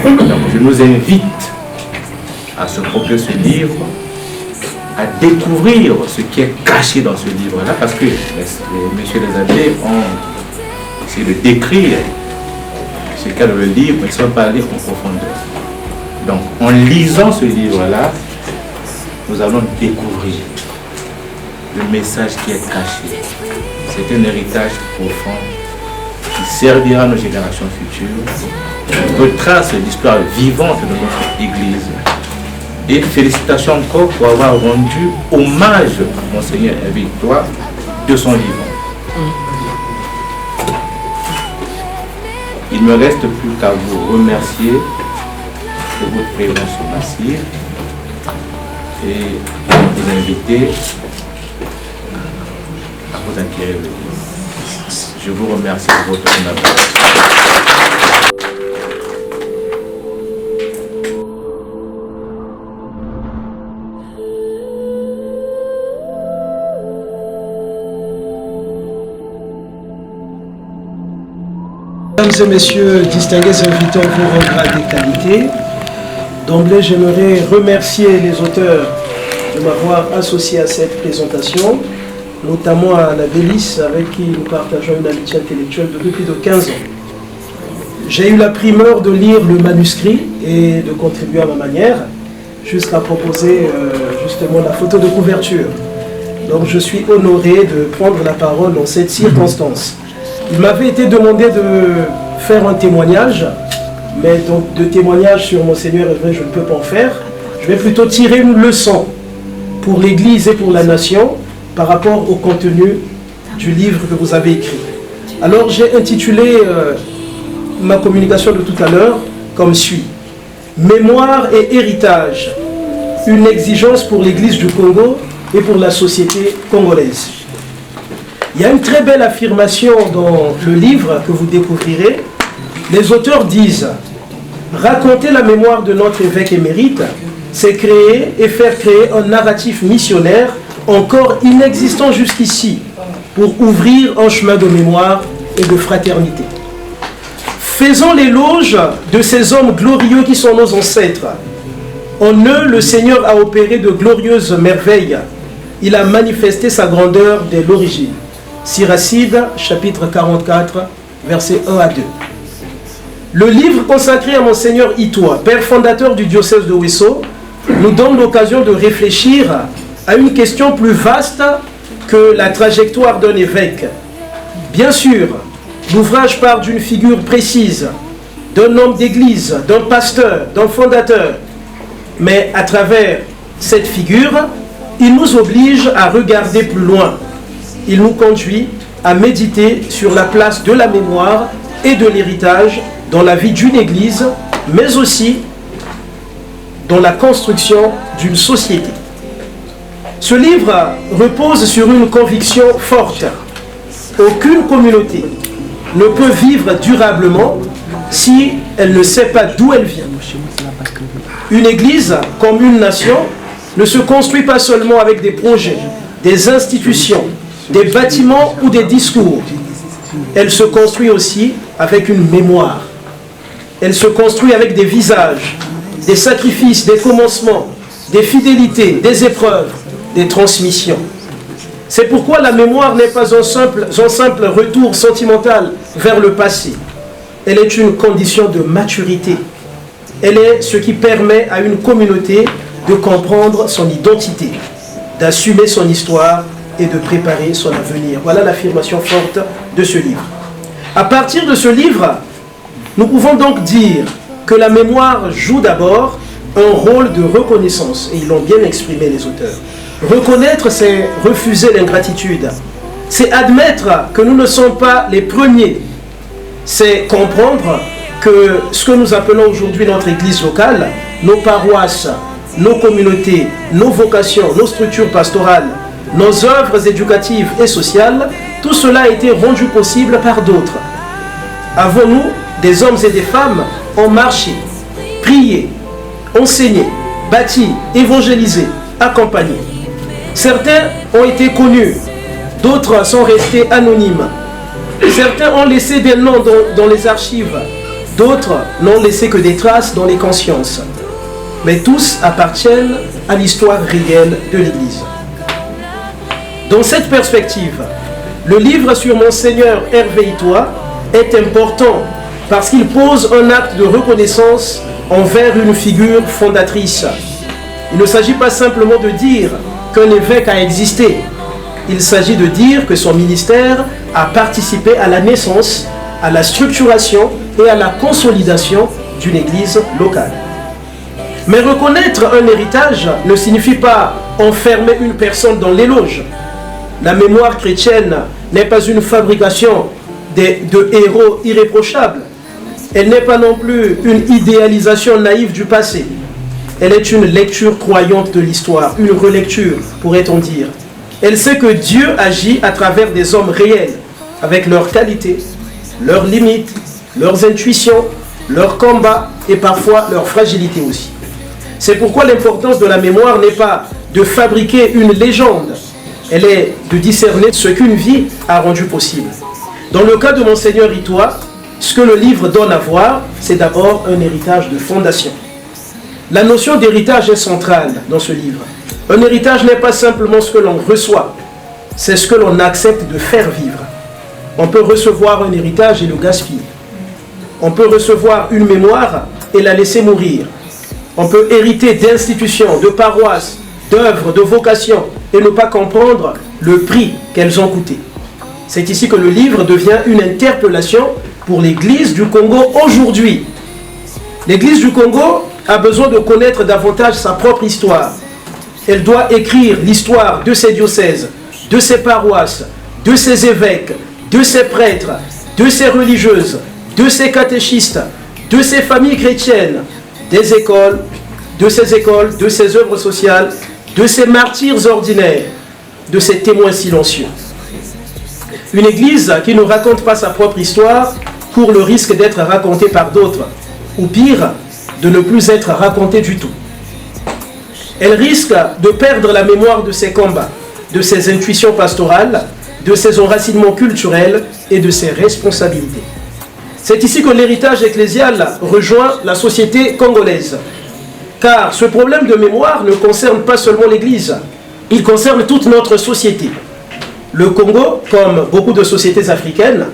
Donc je nous invite à se procurer ce livre, à découvrir ce qui est caché dans ce livre-là, parce que messieurs les abbés ont essayé de décrire ce qu'il y a dans le livre, mais sans parler en profondeur. Donc en lisant ce livre-là, nous allons découvrir le message qui est caché. C'est un héritage profond qui servira à nos générations futures, qui retrace l'histoire vivante de notre Église. Et félicitations encore pour avoir rendu hommage à Monseigneur Hervé Itoa de son vivant. Il ne me reste plus qu'à vous remercier de votre présence massive et vous inviter à vous acquérir le livre. Je vous remercie de votre honneur. Mesdames et messieurs, distingués invités en vos grade et qualité, d'emblée j'aimerais remercier les auteurs de m'avoir associé à cette présentation, notamment à la Bélice avec qui nous partageons une amitié intellectuelle depuis plus de 15 ans. J'ai eu la primeur de lire le manuscrit et de contribuer à ma manière jusqu'à proposer justement la photo de couverture. Donc je suis honoré de prendre la parole dans cette circonstance. Il m'avait été demandé de faire un témoignage, mais donc de témoignage sur Monseigneur Hervé, je ne peux pas en faire. Je vais plutôt tirer une leçon pour l'Église et pour la nation par rapport au contenu du livre que vous avez écrit. Alors j'ai intitulé ma communication de tout à l'heure comme suit. Mémoire et héritage, une exigence pour l'Église du Congo et pour la société congolaise. Il y a une très belle affirmation dans le livre que vous découvrirez. Les auteurs disent « Raconter la mémoire de notre évêque émérite, c'est créer et faire créer un narratif missionnaire encore inexistant jusqu'ici pour ouvrir un chemin de mémoire et de fraternité. Faisons l'éloge de ces hommes glorieux qui sont nos ancêtres. En eux, le Seigneur a opéré de glorieuses merveilles. Il a manifesté sa grandeur dès l'origine. » Siracide, chapitre 44, versets 1 à 2. Le livre consacré à Monseigneur Itoa, père fondateur du diocèse de Ouesso, nous donne l'occasion de réfléchir à une question plus vaste que la trajectoire d'un évêque. Bien sûr, l'ouvrage part d'une figure précise, d'un homme d'église, d'un pasteur, d'un fondateur. Mais à travers cette figure, il nous oblige à regarder plus loin. Il nous conduit à méditer sur la place de la mémoire et de l'héritage dans la vie d'une église, mais aussi dans la construction d'une société. Ce livre repose sur une conviction forte. Aucune communauté ne peut vivre durablement si elle ne sait pas d'où elle vient. Une église, comme une nation, ne se construit pas seulement avec des projets, des institutions, des bâtiments ou des discours. Elle se construit aussi avec une mémoire. Elle se construit avec des visages, des sacrifices, des commencements, des fidélités, des épreuves, des transmissions. C'est pourquoi la mémoire n'est pas un simple retour sentimental vers le passé. Elle est une condition de maturité. Elle est ce qui permet à une communauté de comprendre son identité, d'assumer son histoire et de préparer son avenir. Voilà l'affirmation forte de ce livre. À partir de ce livre, nous pouvons donc dire que la mémoire joue d'abord un rôle de reconnaissance, et ils l'ont bien exprimé les auteurs. Reconnaître, c'est refuser l'ingratitude. C'est admettre que nous ne sommes pas les premiers. C'est comprendre que ce que nous appelons aujourd'hui notre église locale, nos paroisses, nos communautés, nos vocations, nos structures pastorales, nos œuvres éducatives et sociales, tout cela a été rendu possible par d'autres. Avons-nous, des hommes et des femmes, ont marché, prié, enseigné, bâti, évangélisé, accompagné. Certains ont été connus, d'autres sont restés anonymes. Certains ont laissé des noms dans les archives, d'autres n'ont laissé que des traces dans les consciences. Mais tous appartiennent à l'histoire réelle de l'Église. Dans cette perspective, le livre sur Monseigneur Hervé Itoa est important parce qu'il pose un acte de reconnaissance envers une figure fondatrice. Il ne s'agit pas simplement de dire qu'un évêque a existé. Il s'agit de dire que son ministère a participé à la naissance, à la structuration et à la consolidation d'une église locale. Mais reconnaître un héritage ne signifie pas enfermer une personne dans l'éloge. La mémoire chrétienne n'est pas une fabrication de héros irréprochables. Elle n'est pas non plus une idéalisation naïve du passé. Elle est une lecture croyante de l'histoire, une relecture, pourrait-on dire. Elle sait que Dieu agit à travers des hommes réels, avec leurs qualités, leurs limites, leurs intuitions, leurs combats et parfois leur fragilité aussi. C'est pourquoi l'importance de la mémoire n'est pas de fabriquer une légende, elle est de discerner ce qu'une vie a rendu possible. Dans le cas de Monseigneur Itoa, ce que le livre donne à voir, c'est d'abord un héritage de fondation. La notion d'héritage est centrale dans ce livre. Un héritage n'est pas simplement ce que l'on reçoit, c'est ce que l'on accepte de faire vivre. On peut recevoir un héritage et le gaspiller. On peut recevoir une mémoire et la laisser mourir. On peut hériter d'institutions, de paroisses, d'œuvres, de vocations et ne pas comprendre le prix qu'elles ont coûté. C'est ici que le livre devient une interpellation pour l'Église du Congo aujourd'hui. L'Église du Congo a besoin de connaître davantage sa propre histoire. Elle doit écrire l'histoire de ses diocèses, de ses paroisses, de ses évêques, de ses prêtres, de ses religieuses, de ses catéchistes, de ses familles chrétiennes, des écoles, de ses œuvres sociales, de ses martyrs ordinaires, de ses témoins silencieux. Une église qui ne raconte pas sa propre histoire court le risque d'être racontée par d'autres, ou pire, de ne plus être racontée du tout. Elle risque de perdre la mémoire de ses combats, de ses intuitions pastorales, de ses enracinements culturels et de ses responsabilités. C'est ici que l'héritage ecclésial rejoint la société congolaise. Car ce problème de mémoire ne concerne pas seulement l'Église, il concerne toute notre société. Le Congo, comme beaucoup de sociétés africaines,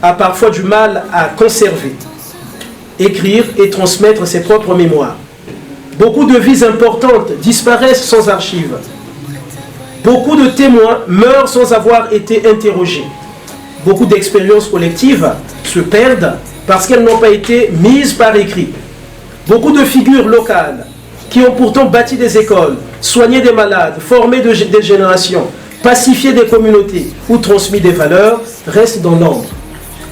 a parfois du mal à conserver, écrire et transmettre ses propres mémoires. Beaucoup de vies importantes disparaissent sans archives. Beaucoup de témoins meurent sans avoir été interrogés. Beaucoup d'expériences collectives se perdent parce qu'elles n'ont pas été mises par écrit. Beaucoup de figures locales qui ont pourtant bâti des écoles, soigné des malades, formé des générations, pacifié des communautés ou transmis des valeurs restent dans l'ombre.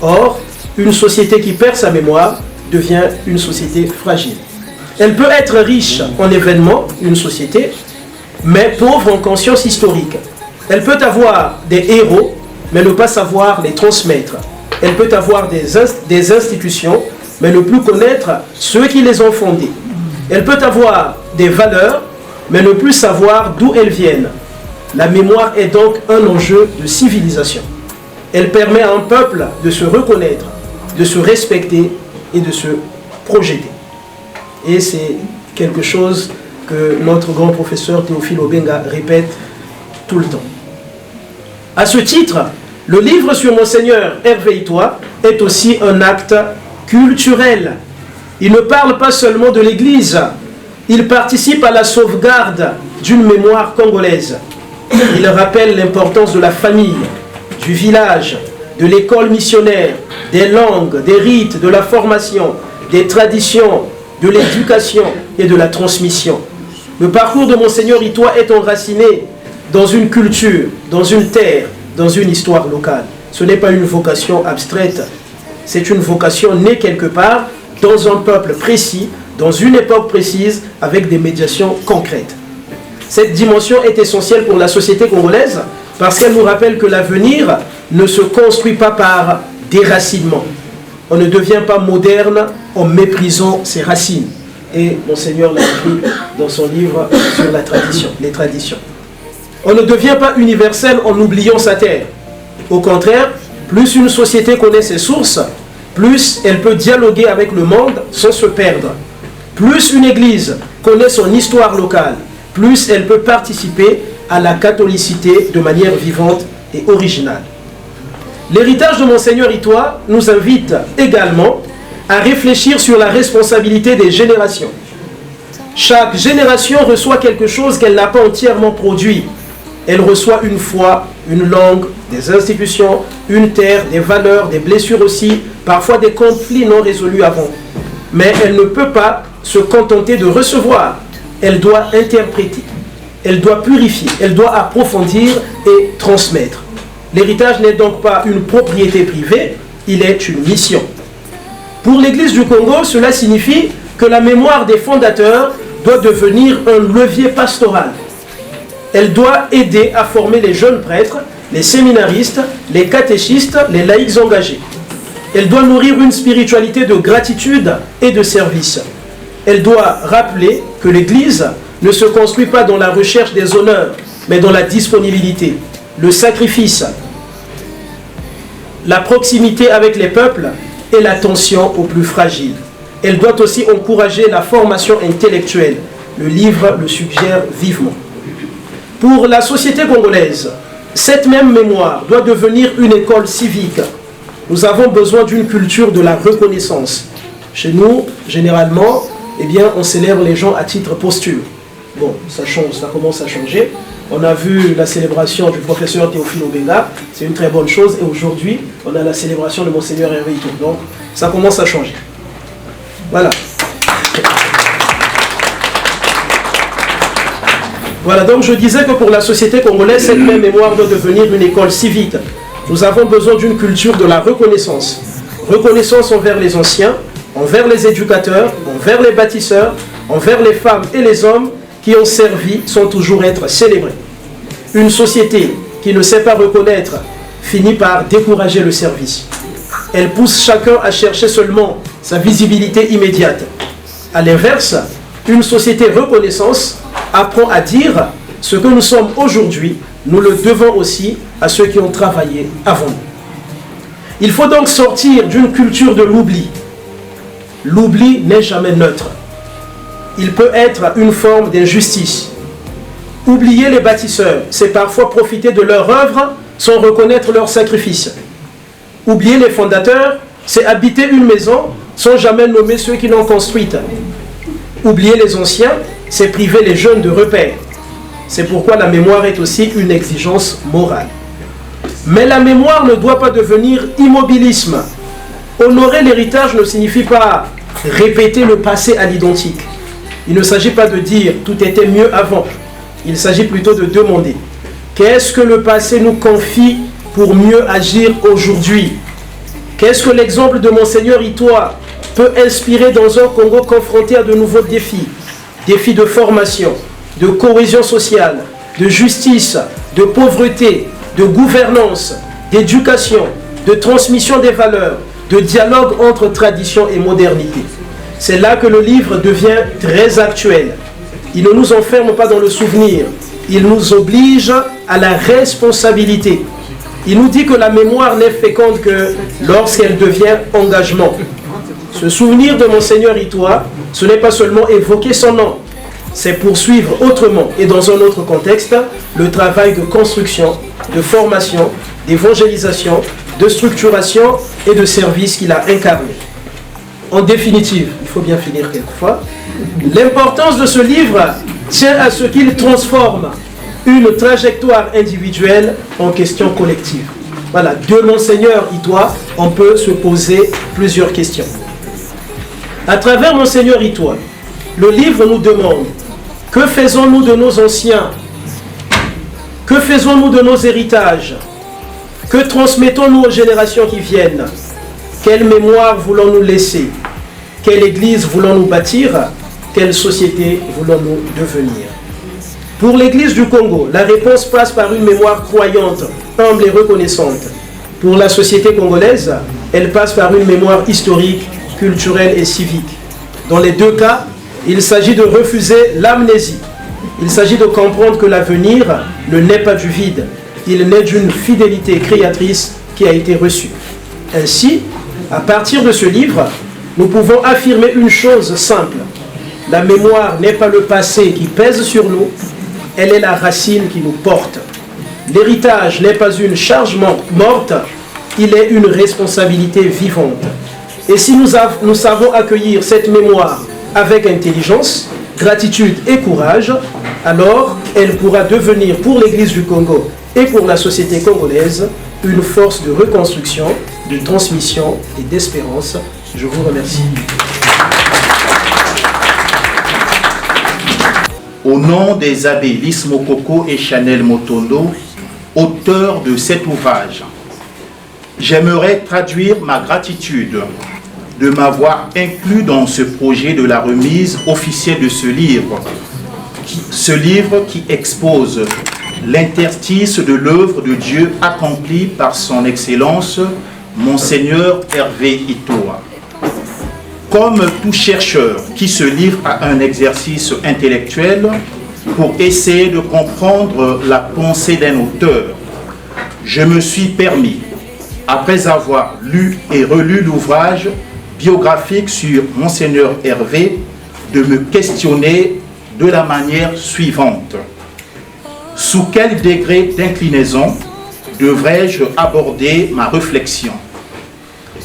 Or, une société qui perd sa mémoire devient une société fragile. Elle peut être riche en événements, une société, mais pauvre en conscience historique. Elle peut avoir des héros, mais ne pas savoir les transmettre. Elle peut avoir des institutions, mais ne plus connaître ceux qui les ont fondées. Elle peut avoir des valeurs, mais ne plus savoir d'où elles viennent. La mémoire est donc un enjeu de civilisation. Elle permet à un peuple de se reconnaître, de se respecter et de se projeter. Et c'est quelque chose que notre grand professeur Théophile Obenga répète tout le temps. À ce titre, le livre sur Monseigneur Hervé Itoa est aussi un acte culturel. Il ne parle pas seulement de l'Église, il participe à la sauvegarde d'une mémoire congolaise. Il rappelle l'importance de la famille, du village, de l'école missionnaire, des langues, des rites, de la formation, des traditions, de l'éducation et de la transmission. Le parcours de Monseigneur Itoa est enraciné dans une culture, dans une terre, dans une histoire locale. Ce n'est pas une vocation abstraite, c'est une vocation née quelque part dans un peuple précis, dans une époque précise, avec des médiations concrètes. Cette dimension est essentielle pour la société congolaise parce qu'elle nous rappelle que l'avenir ne se construit pas par déracinement. On ne devient pas moderne en méprisant ses racines. Et Monseigneur l'a écrit dans son livre sur la tradition, les traditions. On ne devient pas universel en oubliant sa terre. Au contraire, plus une société connaît ses sources, plus elle peut dialoguer avec le monde sans se perdre. Plus une église connaît son histoire locale, plus elle peut participer à la catholicité de manière vivante et originale. L'héritage de Monseigneur Itoa nous invite également à réfléchir sur la responsabilité des générations. Chaque génération reçoit quelque chose qu'elle n'a pas entièrement produit. Elle reçoit une foi, une langue, des institutions, une terre, des valeurs, des blessures aussi, parfois des conflits non résolus avant. Mais elle ne peut pas se contenter de recevoir. Elle doit interpréter, elle doit purifier, elle doit approfondir et transmettre. L'héritage n'est donc pas une propriété privée, il est une mission. Pour l'Église du Congo, cela signifie que la mémoire des fondateurs doit devenir un levier pastoral. Elle doit aider à former les jeunes prêtres, les séminaristes, les catéchistes, les laïcs engagés. Elle doit nourrir une spiritualité de gratitude et de service. Elle doit rappeler que l'Église ne se construit pas dans la recherche des honneurs, mais dans la disponibilité, le sacrifice, la proximité avec les peuples et l'attention aux plus fragiles. Elle doit aussi encourager la formation intellectuelle. Le livre le suggère vivement. Pour la société congolaise, cette même mémoire doit devenir une école civique. Nous avons besoin d'une culture de la reconnaissance. Chez nous, généralement, on célèbre les gens à titre posthume. Bon, ça change, ça commence à changer. On a vu la célébration du professeur Théophile Obenga, c'est une très bonne chose. Et aujourd'hui, on a la célébration de Monseigneur Hervé Itoa. Donc, ça commence à changer. Voilà. Voilà, donc je disais que pour la société congolaise, cette même mémoire doit devenir une école civique. Nous avons besoin d'une culture de la reconnaissance. Reconnaissance envers les anciens, envers les éducateurs, envers les bâtisseurs, envers les femmes et les hommes qui ont servi sans toujours être célébrés. Une société qui ne sait pas reconnaître finit par décourager le service. Elle pousse chacun à chercher seulement sa visibilité immédiate. A l'inverse, une société reconnaissance apprend à dire ce que nous sommes aujourd'hui, nous le devons aussi à ceux qui ont travaillé avant nous. Il faut donc sortir d'une culture de l'oubli. L'oubli n'est jamais neutre. Il peut être une forme d'injustice. Oublier les bâtisseurs, c'est parfois profiter de leur œuvre sans reconnaître leur sacrifice. Oublier les fondateurs, c'est habiter une maison sans jamais nommer ceux qui l'ont construite. Oublier les anciens, c'est priver les jeunes de repères. C'est pourquoi la mémoire est aussi une exigence morale. Mais la mémoire ne doit pas devenir immobilisme. Honorer l'héritage ne signifie pas répéter le passé à l'identique. Il ne s'agit pas de dire « tout était mieux avant ». Il s'agit plutôt de demander « qu'est-ce que le passé nous confie pour mieux agir aujourd'hui ?» Qu'est-ce que l'exemple de Monseigneur Itoa peut inspirer dans un Congo confronté à de nouveaux défis? Défis de formation, de cohésion sociale, de justice, de pauvreté, de gouvernance, d'éducation, de transmission des valeurs, de dialogue entre tradition et modernité. C'est là que le livre devient très actuel. Il ne nous enferme pas dans le souvenir, il nous oblige à la responsabilité. Il nous dit que la mémoire n'est féconde que lorsqu'elle devient engagement. Se souvenir de Monseigneur Itoa, ce n'est pas seulement évoquer son nom, c'est poursuivre autrement et dans un autre contexte le travail de construction, de formation, d'évangélisation, de structuration et de service qu'il a incarné. En définitive, il faut bien finir quelquefois, l'importance de ce livre tient à ce qu'il transforme une trajectoire individuelle en question collective. Voilà, de Monseigneur Itoa, on peut se poser plusieurs questions. À travers Monseigneur Itoa, le livre nous demande: que faisons-nous de nos anciens? Que faisons-nous de nos héritages? Que transmettons-nous aux générations qui viennent? Quelle mémoire voulons-nous laisser? Quelle église voulons-nous bâtir? Quelle société voulons-nous devenir? Pour l'église du Congo, la réponse passe par une mémoire croyante, humble et reconnaissante. Pour la société congolaise, elle passe par une mémoire historique, culturelle et civique. Dans les deux cas, il s'agit de refuser l'amnésie. Il s'agit de comprendre que l'avenir ne naît pas du vide. Il naît d'une fidélité créatrice qui a été reçue. Ainsi, à partir de ce livre, nous pouvons affirmer une chose simple. La mémoire n'est pas le passé qui pèse sur nous, elle est la racine qui nous porte. L'héritage n'est pas une charge morte, il est une responsabilité vivante. Et si nous savons accueillir cette mémoire avec intelligence, gratitude et courage, alors elle pourra devenir pour l'Église du Congo et pour la société congolaise une force de reconstruction, de transmission et d'espérance. Je vous remercie. Au nom des abbés Lys Mokoko et Chanel Motondo, auteurs de cet ouvrage, j'aimerais traduire ma gratitude de m'avoir inclus dans ce projet de la remise officielle de ce livre qui expose l'interstice de l'œuvre de Dieu accomplie par son Excellence, Monseigneur Hervé Itoa. Comme tout chercheur qui se livre à un exercice intellectuel pour essayer de comprendre la pensée d'un auteur, je me suis permis, après avoir lu et relu l'ouvrage biographique sur Monseigneur Hervé, de me questionner de la manière suivante. Sous quel degré d'inclinaison devrais-je aborder ma réflexion?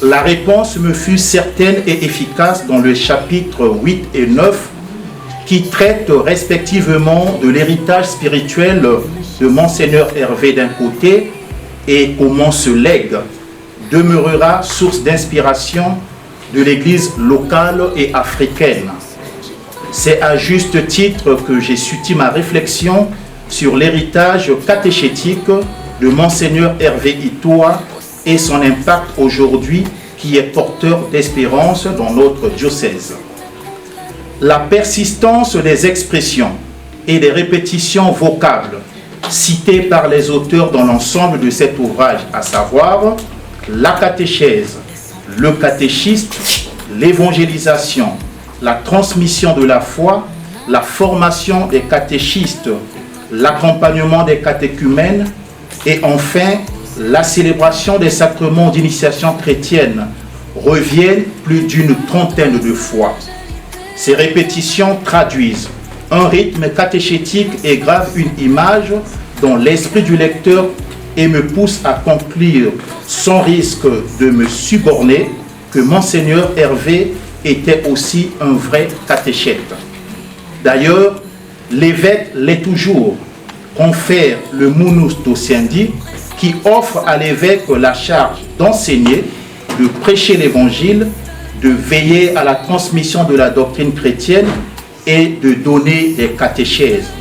La réponse me fut certaine et efficace dans le chapitre 8 et 9 qui traitent respectivement de l'héritage spirituel de Monseigneur Hervé d'un côté et comment ce legs demeurera source d'inspiration de l'Église locale et africaine. C'est à juste titre que j'ai soutenu ma réflexion sur l'héritage catéchétique de Monseigneur Hervé Itoa et son impact aujourd'hui qui est porteur d'espérance dans notre diocèse. La persistance des expressions et des répétitions vocables citées par les auteurs dans l'ensemble de cet ouvrage, à savoir la catéchèse, le catéchiste, l'évangélisation, la transmission de la foi, la formation des catéchistes, l'accompagnement des catéchumènes et enfin la célébration des sacrements d'initiation chrétienne reviennent plus d'une trentaine de fois. Ces répétitions traduisent un rythme catéchétique et gravent une image dans l'esprit du lecteur et me poussent à conclure sans risque de me suborner que Monseigneur Hervé était aussi un vrai catéchète. D'ailleurs, l'évêque l'est toujours, confère le Munus Tosiendi, qui offre à l'évêque la charge d'enseigner, de prêcher l'évangile, de veiller à la transmission de la doctrine chrétienne et de donner des catéchèses.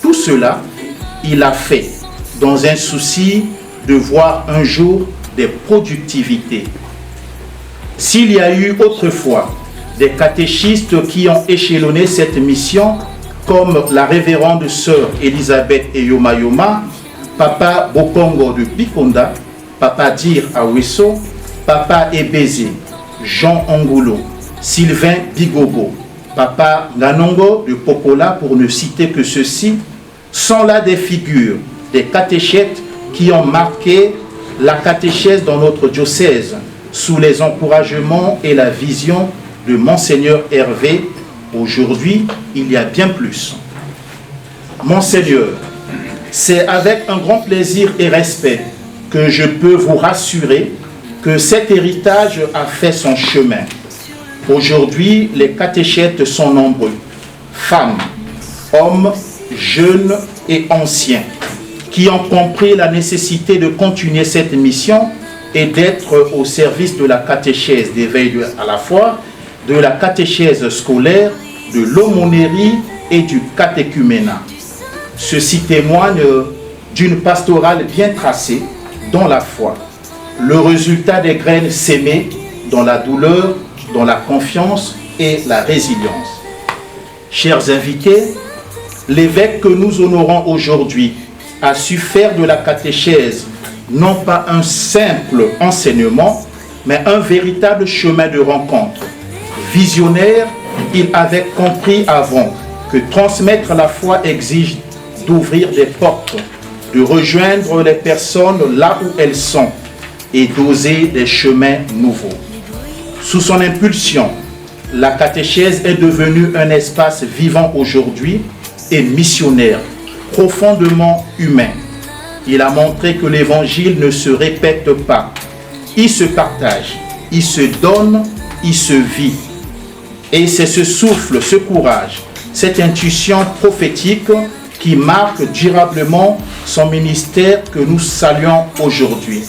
Tout cela, il a fait dans un souci de voir un jour des productivités. S'il y a eu autrefois des catéchistes qui ont échelonné cette mission, comme la révérende sœur Elisabeth Eyomayoma, Papa Bokongo de Pikonda, Papa Dir Aweso, Papa Ebeze, Jean Angulo, Sylvain Bigogo, Papa Nganongo de Popola, pour ne citer que ceux-ci, sont là des figures, des catéchètes qui ont marqué la catéchèse dans notre diocèse, sous les encouragements et la vision de Monseigneur Hervé. Aujourd'hui, il y a bien plus. Monseigneur, c'est avec un grand plaisir et respect que je peux vous rassurer que cet héritage a fait son chemin. Aujourd'hui, les catéchètes sont nombreux, femmes, hommes, jeunes et anciens, qui ont compris la nécessité de continuer cette mission et d'être au service de la catéchèse d'éveil à la foi, de la catéchèse scolaire, de l'aumônerie et du catéchuménat. Ceci témoigne d'une pastorale bien tracée, dans la foi, le résultat des graines sémées dans la douleur, dans la confiance et la résilience. Chers invités, l'évêque que nous honorons aujourd'hui a su faire de la catéchèse non pas un simple enseignement, mais un véritable chemin de rencontre. Visionnaire, il avait compris avant que transmettre la foi exige d'ouvrir des portes, de rejoindre les personnes là où elles sont et d'oser des chemins nouveaux. Sous son impulsion, la catéchèse est devenue un espace vivant aujourd'hui et missionnaire, profondément humain. Il a montré que l'évangile ne se répète pas. Il se partage, il se donne, il se vit. Et c'est ce souffle, ce courage, cette intuition prophétique qui marque durablement son ministère que nous saluons aujourd'hui.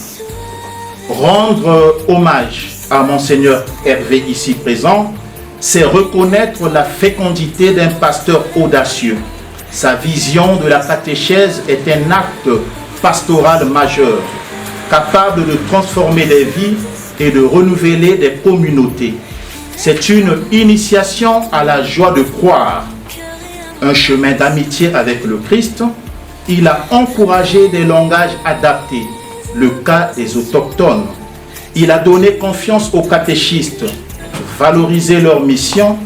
Rendre hommage à Monseigneur Hervé ici présent, c'est reconnaître la fécondité d'un pasteur audacieux. Sa vision de la catéchèse est un acte pastoral majeur, capable de transformer des vies et de renouveler des communautés. C'est une initiation à la joie de croire, un chemin d'amitié avec le Christ. Il a encouragé des langages adaptés, le cas des autochtones. Il a donné confiance aux catéchistes, valorisé leur mission.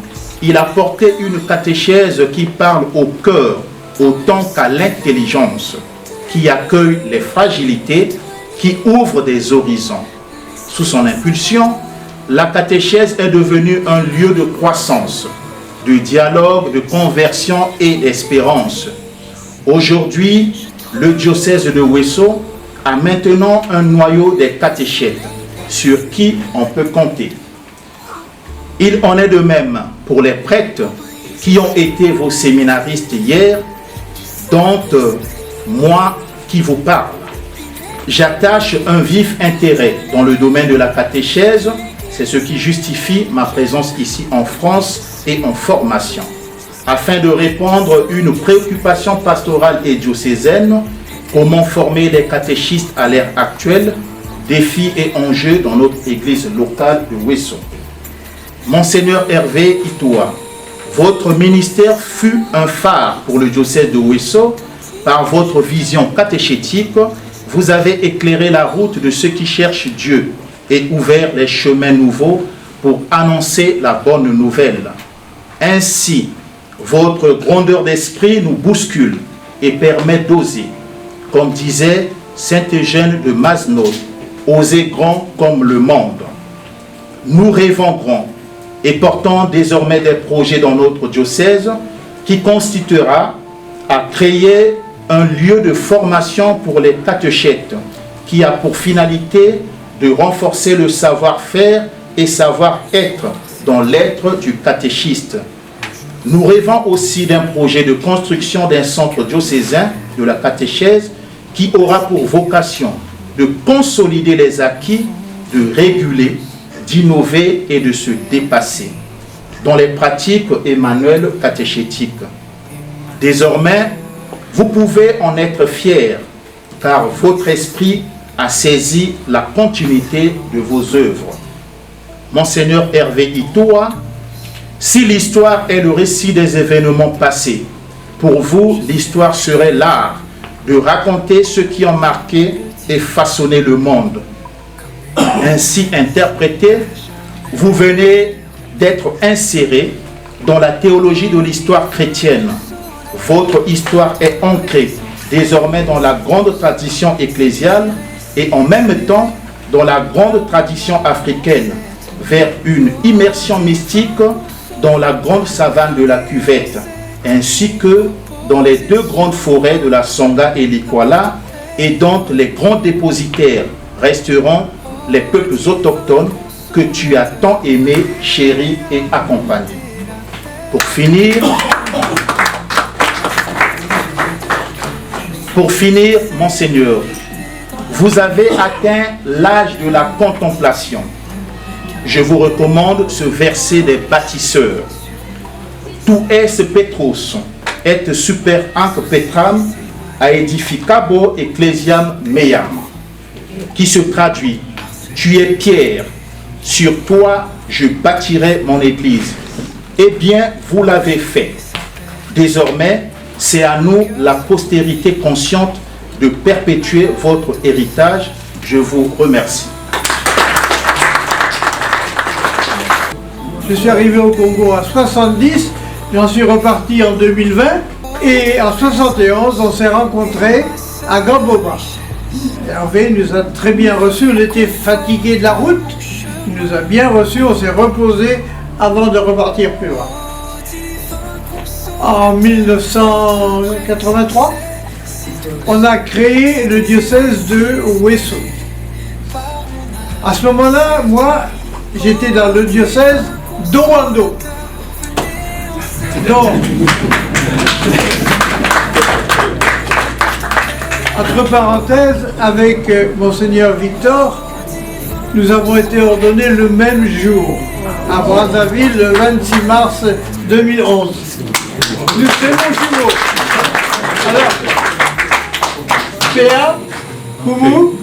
Il a porté une catéchèse qui parle au cœur autant qu'à l'intelligence, qui accueille les fragilités, qui ouvre des horizons. Sous son impulsion, la catéchèse est devenue un lieu de croissance, de dialogue, de conversion et d'espérance. Aujourd'hui, le diocèse de Ouesso a maintenant un noyau des catéchètes sur qui on peut compter. Il en est de même pour les prêtres qui ont été vos séminaristes hier, dont moi qui vous parle. J'attache un vif intérêt dans le domaine de la catéchèse. C'est ce qui justifie ma présence ici en France et en formation, afin de répondre à une préoccupation pastorale et diocésaine: comment former les catéchistes à l'ère actuelle, défis et enjeux dans notre église locale de Ouesso. Monseigneur Hervé Itoua, votre ministère fut un phare pour le diocèse de Ouesso. Par votre vision catéchétique, vous avez éclairé la route de ceux qui cherchent Dieu et ouvert les chemins nouveaux pour annoncer la bonne nouvelle. Ainsi, votre grandeur d'esprit nous bouscule et permet d'oser. Comme disait Saint Eugène de Masneau, oser grand comme le monde. Nous rêvons grand et portons désormais des projets dans notre diocèse qui constituera à créer un lieu de formation pour les catéchètes qui a pour finalité de renforcer le savoir-faire et savoir-être dans l'être du catéchiste. Nous rêvons aussi d'un projet de construction d'un centre diocésain de la catéchèse qui aura pour vocation de consolider les acquis, de réguler, d'innover et de se dépasser dans les pratiques et manuels catéchétiques. Désormais, vous pouvez en être fiers, car votre esprit a saisi la continuité de vos œuvres. Monseigneur Hervé Itoua, si l'histoire est le récit des événements passés, pour vous, l'histoire serait l'art de raconter ce qui ont marqué et façonné le monde. Ainsi interprété, vous venez d'être inséré dans la théologie de l'histoire chrétienne. Votre histoire est ancrée désormais dans la grande tradition ecclésiale et en même temps dans la grande tradition africaine, vers une immersion mystique dans la grande savane de la Cuvette, ainsi que dans les deux grandes forêts de la Songa et l'Ikwala, et dont les grands dépositaires resteront les peuples autochtones que tu as tant aimés, chéris et accompagnés. Pour finir, Monseigneur, vous avez atteint l'âge de la contemplation. Je vous recommande ce verset des bâtisseurs. Tu es Petros, et super anc Petram, a edificabo ecclesiam meam. qui se traduit « Tu es Pierre, sur toi je bâtirai mon église ». Eh bien, vous l'avez fait. Désormais, c'est à nous, la postérité consciente, de perpétuer votre héritage. Je vous remercie. Je suis arrivé au Congo en 70, j'en suis reparti en 2020 et en 71 on s'est rencontrés à Gamboma. Hervé nous a très bien reçus, on était fatigués de la route, il nous a bien reçus, on s'est reposé avant de repartir plus loin. En 1983, on a créé le diocèse de Wesso. À ce moment-là, moi, j'étais dans le diocèse d'Owando. Donc, entre parenthèses, avec Monseigneur Victor, nous avons été ordonnés le même jour, à Brazzaville, le 26 mars 2011. Nous sommes jumeaux. Alors, Péa, Koumou,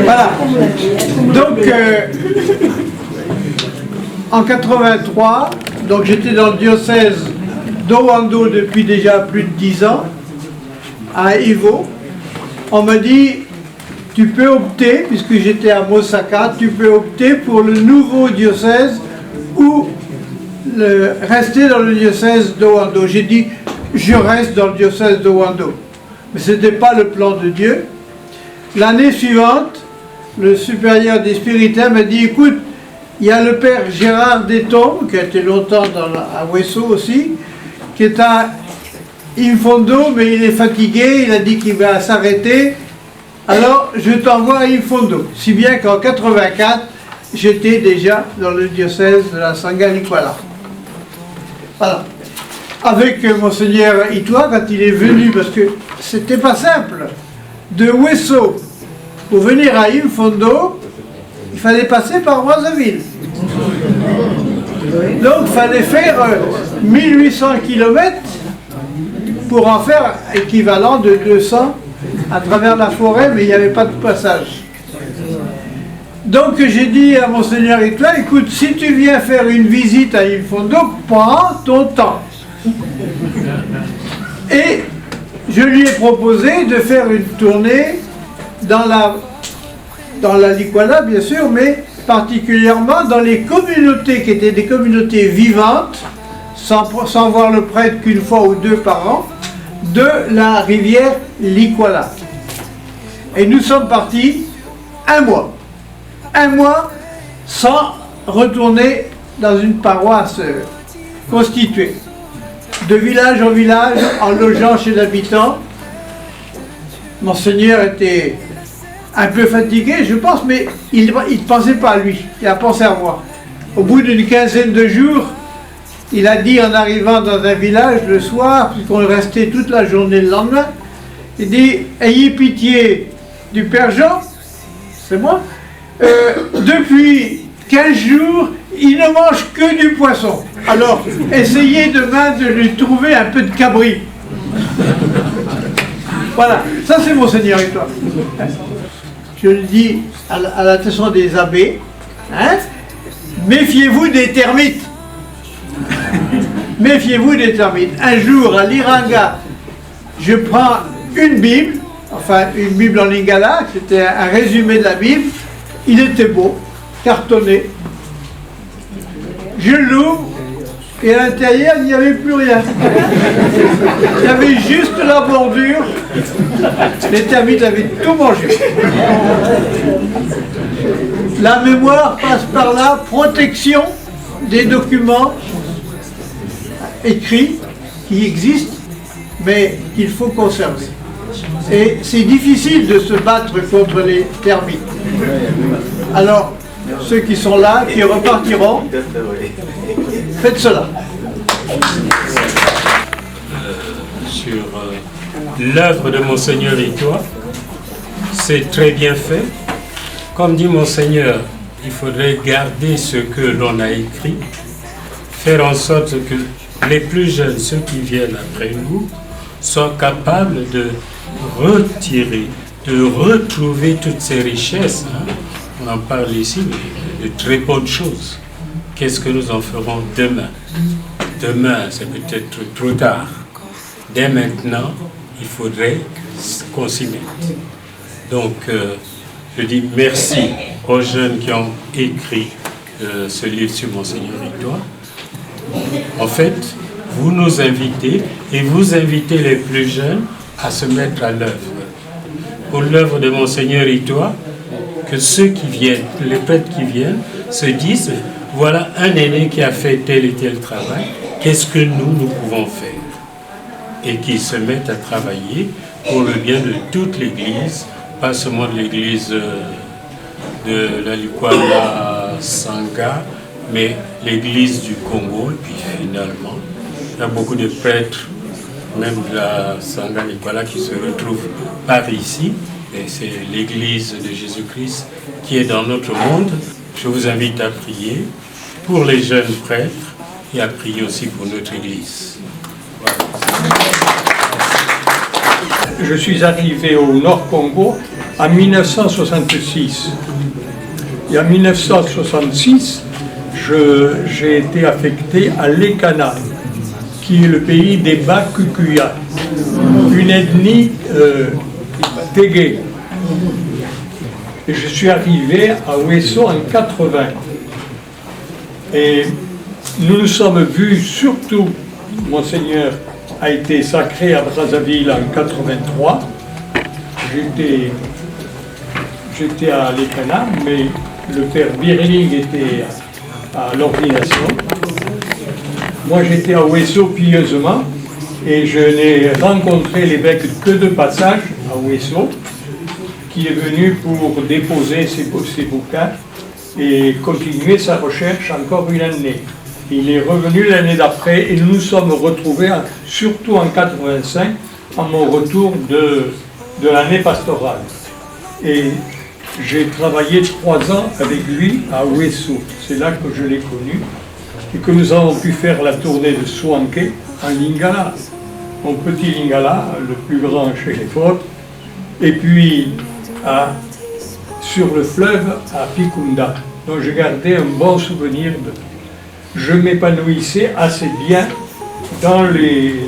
voilà. Donc, en 83, donc j'étais dans le diocèse d'Owando depuis déjà plus de 10 ans, à Ivo. On m'a dit, tu peux opter, puisque j'étais à Mosaka, tu peux opter pour le nouveau diocèse ou rester dans le diocèse d'Owando. J'ai dit, je reste dans le diocèse d'Owando. Mais ce n'était pas le plan de Dieu. L'année suivante, le supérieur des spiritains m'a dit, écoute, il y a le père Gérard Détombe, qui a été longtemps à Wesso aussi, qui est à Imfondo, mais il est fatigué, il a dit qu'il va s'arrêter. Alors, je t'envoie à Imfondo. Si bien qu'en 84, j'étais déjà dans le diocèse de la Sangha-Likwala. Voilà. Avec Monseigneur Itoa, quand il est venu, parce que c'était pas simple, de Wesso pour venir à Imfondo, il fallait passer par Brazzaville. Donc il fallait faire 1800 km pour en faire équivalent de 200 à travers la forêt, mais il n'y avait pas de passage. Donc j'ai dit à Monseigneur Itoa, écoute, si tu viens faire une visite à Imfondo, prends ton temps. Et je lui ai proposé de faire une tournée dans la Likwala, bien sûr, mais particulièrement dans les communautés qui étaient des communautés vivantes, sans voir le prêtre qu'une fois ou deux par an, de la rivière Likwala. Et nous sommes partis un mois sans retourner dans une paroisse constituée. De village en village, en logeant chez l'habitant. Monseigneur était un peu fatigué, je pense, mais il ne pensait pas à lui, il a pensé à moi. Au bout d'une quinzaine de jours, il a dit en arrivant dans un village le soir, puisqu'on restait toute la journée le lendemain, il dit « Ayez pitié du Père Jean, c'est moi, depuis 15 jours, il ne mange que du poisson. Alors, essayez demain de lui trouver un peu de cabri. » Voilà, ça c'est Monseigneur Itoa. Je le dis à l'attention des abbés, hein, méfiez-vous des termites. Méfiez-vous des termites. Un jour, à l'Iranga, je prends une Bible, enfin une Bible en lingala, c'était un résumé de la Bible, il était beau, cartonné. Je l'ouvre, et à l'intérieur, il n'y avait plus rien. Il y avait juste la bordure. Les termites avaient tout mangé. La mémoire passe par là, protection des documents écrits qui existent, mais qu'il faut conserver. Et c'est difficile de se battre contre les termites. Alors, ceux qui sont là, qui repartiront, faites cela. Sur l'œuvre de Monseigneur Itoa, c'est très bien fait. Comme dit Monseigneur, il faudrait garder ce que l'on a écrit, faire en sorte que les plus jeunes, ceux qui viennent après nous, soient capables de retirer, de retrouver toutes ces richesses. On en parle ici, mais de très bonnes choses. Qu'est-ce que nous en ferons demain? Demain, c'est peut-être trop tard. Dès maintenant, il faudrait qu'on s'y mette. Donc, je dis merci aux jeunes qui ont écrit ce livre sur Monseigneur Victoire. En fait, vous nous invitez et vous invitez les plus jeunes à se mettre à l'œuvre. Pour l'œuvre de Monseigneur Victoire, que ceux qui viennent, les prêtres qui viennent, se disent, voilà un aîné qui a fait tel et tel travail, qu'est-ce que nous pouvons faire? Et qu'ils se mettent à travailler pour le bien de toute l'Église, pas seulement de l'Église de la Likwala Sangha, mais l'Église du Congo. Et puis finalement, il y a beaucoup de prêtres, même de la Sangha Likwala, qui se retrouvent par ici. Et c'est l'Église de Jésus-Christ qui est dans notre monde. Je vous invite à prier pour les jeunes prêtres et à prier aussi pour notre Église. Voilà. Je suis arrivé au Nord Congo en 1966. Et en 1966, j'ai été affecté à l'Ekana, qui est le pays des Bakukuya, une ethnie Tégué. Et je suis arrivé à Ouesso en 80. Et nous nous sommes vus, surtout, Monseigneur a été sacré à Brazzaville en 83. J'étais à l'Ekana, mais le père Birling était à l'ordination. Moi, j'étais à Ouesso pieusement et je n'ai rencontré l'évêque que de passage à Ouesso, qui est venu pour déposer ses bouquins et continuer sa recherche encore une année. Il est revenu l'année d'après et nous nous sommes retrouvés, surtout en 85, à mon retour de l'année pastorale. Et j'ai travaillé 3 ans avec lui à Ouesso. C'est là que je l'ai connu et que nous avons pu faire la tournée de Soanké en Lingala, mon petit Lingala, le plus grand chez les Fortes, et puis sur le fleuve à Picunda. Donc je gardais un bon souvenir de... Je m'épanouissais assez bien dans les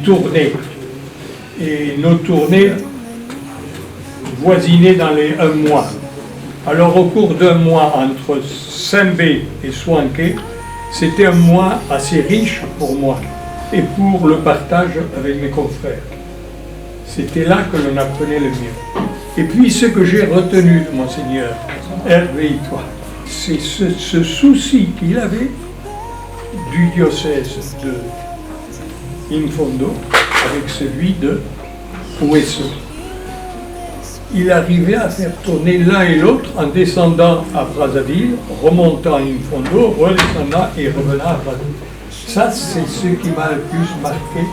tournées. Et nos tournées voisinaient dans les 1 mois. Alors au cours d'1 mois entre Sembé et Soanké, c'était un mois assez riche pour moi et pour le partage avec mes confrères. C'était là que l'on apprenait le mieux. Et puis ce que j'ai retenu de Monseigneur Hervé Itoa, c'est ce souci qu'il avait du diocèse de Imfondo avec celui de Ouesso. Il arrivait à faire tourner l'un et l'autre en descendant à Brazzaville, remontant à Imfondo, redescendant et revenant à Brazzaville. Ça, c'est ce qui m'a le plus marqué.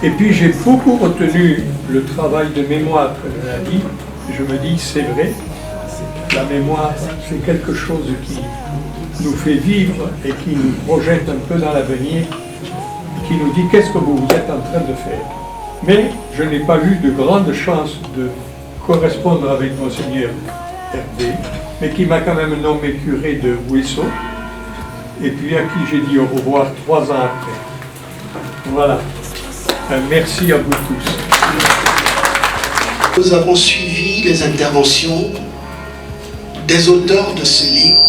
Et puis j'ai beaucoup retenu le travail de mémoire que l'on a dit. Je me dis, c'est vrai, la mémoire, c'est quelque chose qui nous fait vivre et qui nous projette un peu dans l'avenir, qui nous dit qu'est-ce que vous êtes en train de faire. Mais je n'ai pas eu de grande chance de correspondre avec Monseigneur Hervé, mais qui m'a quand même nommé curé de Ouesso, et puis à qui j'ai dit au revoir 3 ans après. Voilà. Merci à vous tous. Nous avons suivi les interventions des auteurs de ce livre,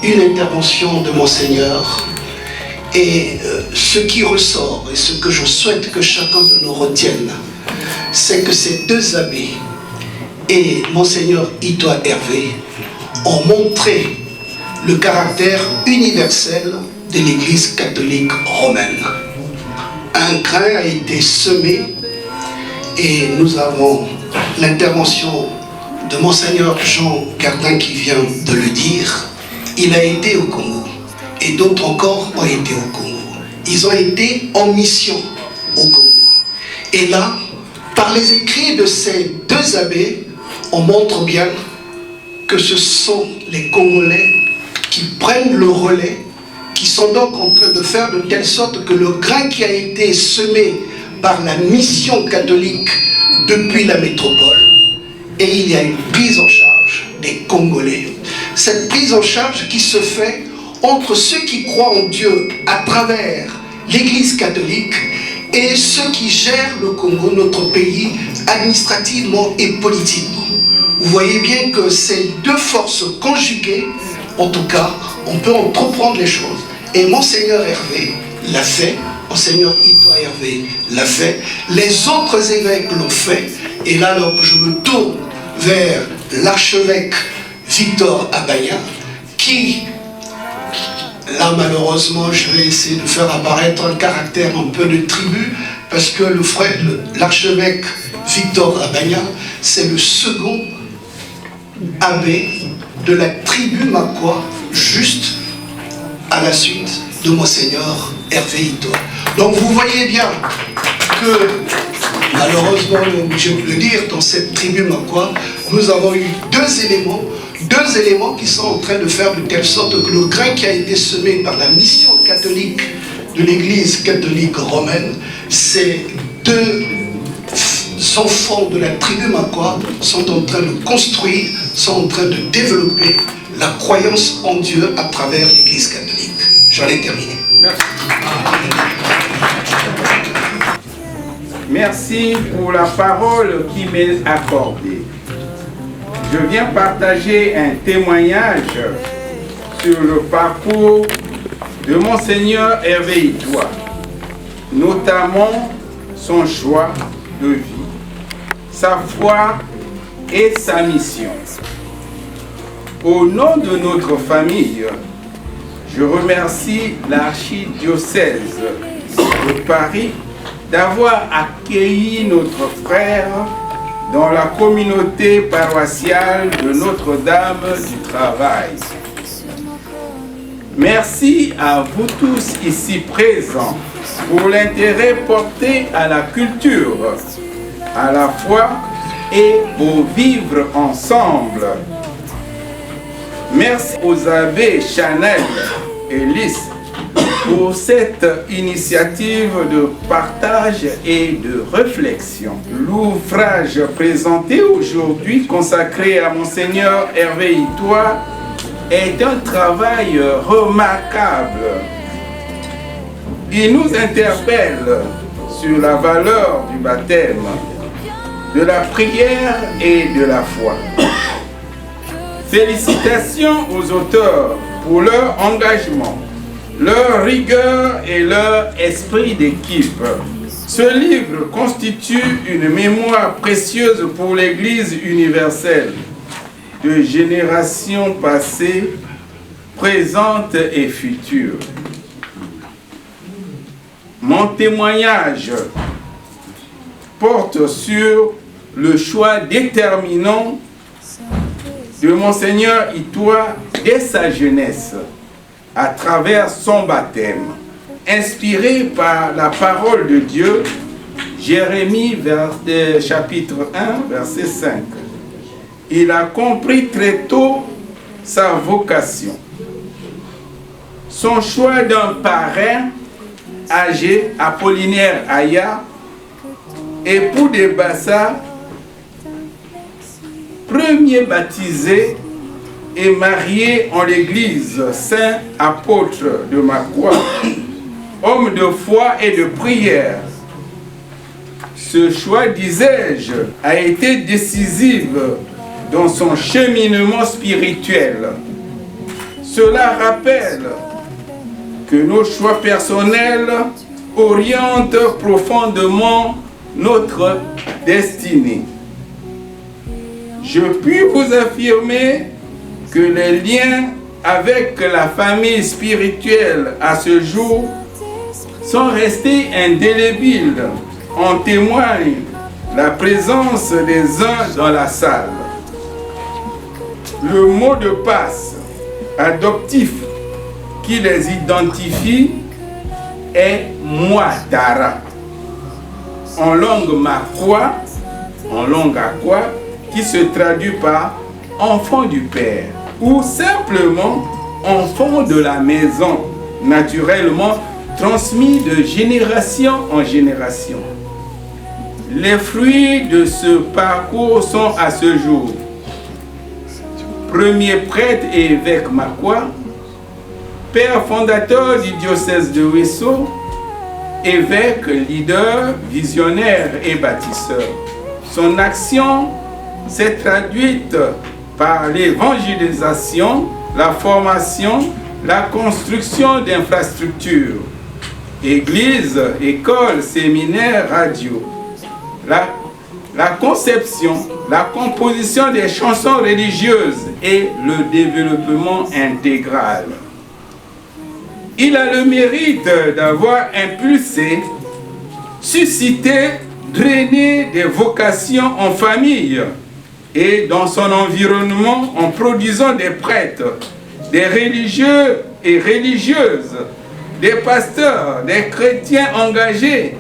une intervention de Monseigneur, et ce qui ressort, et ce que je souhaite que chacun de nous retienne, c'est que ces 2 abbés et Monseigneur Itoa Hervé ont montré le caractère universel de l'Église catholique romaine. Un grain a été semé et nous avons l'intervention de Monseigneur Jean Gardin qui vient de le dire. Il a été au Congo et d'autres encore ont été au Congo. Ils ont été en mission au Congo. Et là, par les écrits de ces 2 abbés, on montre bien que ce sont les Congolais qui prennent le relais qui sont donc en train de faire de telle sorte que le grain qui a été semé par la mission catholique depuis la métropole, et il y a une prise en charge des Congolais. Cette prise en charge qui se fait entre ceux qui croient en Dieu à travers l'Église catholique et ceux qui gèrent le Congo, notre pays, administrativement et politiquement. Vous voyez bien que ces deux forces conjuguées, en tout cas, on peut entreprendre les choses. Et Monseigneur Hervé l'a fait, Monseigneur Itoa Hervé l'a fait, les autres évêques l'ont fait, et là, alors, je me tourne vers l'archevêque Victor Abaya, qui, là malheureusement, je vais essayer de faire apparaître un caractère un peu de tribu, parce que l'archevêque Victor Abaya, c'est le second abbé de la tribu Makwa, juste à la suite de Monseigneur Hervé Itoa. Donc vous voyez bien que, malheureusement, je peux le dire, dans cette tribu Makwa, nous avons eu deux éléments qui sont en train de faire de telle sorte que le grain qui a été semé par la mission catholique de l'Église catholique romaine, ces deux enfants de la tribu Makwa sont en train de construire, sont en train de développer la croyance en Dieu à travers l'Église catholique. J'en ai terminé. Merci. Merci pour la parole qui m'est accordée. Je viens partager un témoignage sur le parcours de Monseigneur Hervé Itoa, notamment son choix de vie, sa foi et sa mission. Au nom de notre famille, je remercie l'archidiocèse de Paris d'avoir accueilli notre frère dans la communauté paroissiale de Notre-Dame du Travail. Merci à vous tous ici présents pour l'intérêt porté à la culture, à la foi et au vivre ensemble. Merci aux abbés Chanel et Lys pour cette initiative de partage et de réflexion. L'ouvrage présenté aujourd'hui, consacré à Monseigneur Hervé Itoa, est un travail remarquable. Il nous interpelle sur la valeur du baptême, de la prière et de la foi. Félicitations aux auteurs pour leur engagement, leur rigueur et leur esprit d'équipe. Ce livre constitue une mémoire précieuse pour l'Église universelle, de générations passées, présentes et futures. Mon témoignage porte sur le choix déterminant de Monseigneur Itoa dès sa jeunesse, à travers son baptême, inspiré par la parole de Dieu, Jérémie chapitre 1, verset 5. Il a compris très tôt sa vocation. Son choix d'un parrain âgé, Apollinaire Aya, époux de Bassa, premier baptisé et marié en l'église saint apôtre de Makwa, homme de foi et de prière. Ce choix, disais-je, a été décisif dans son cheminement spirituel. Cela rappelle que nos choix personnels orientent profondément notre destinée. Je puis vous affirmer que les liens avec la famille spirituelle à ce jour sont restés indélébiles. En témoigne la présence des uns dans la salle. Le mot de passe adoptif qui les identifie est Mouatara, en langue makwa, en langue akwa, qui se traduit par enfant du Père ou simplement enfant de la maison. naturellement transmis de génération en génération. Les fruits de ce parcours sont à ce jour: premier prêtre et évêque Makwa, père fondateur du diocèse de Ouesso, évêque, leader, visionnaire et bâtisseur. Son action s'est traduite par l'évangélisation, la formation, la construction d'infrastructures, églises, écoles, séminaires, radio, la conception, la composition des chansons religieuses et le développement intégral. Il a le mérite d'avoir impulsé, suscité, drainé des vocations en famille et dans son environnement en produisant des prêtres, des religieux et religieuses, des pasteurs, des chrétiens engagés,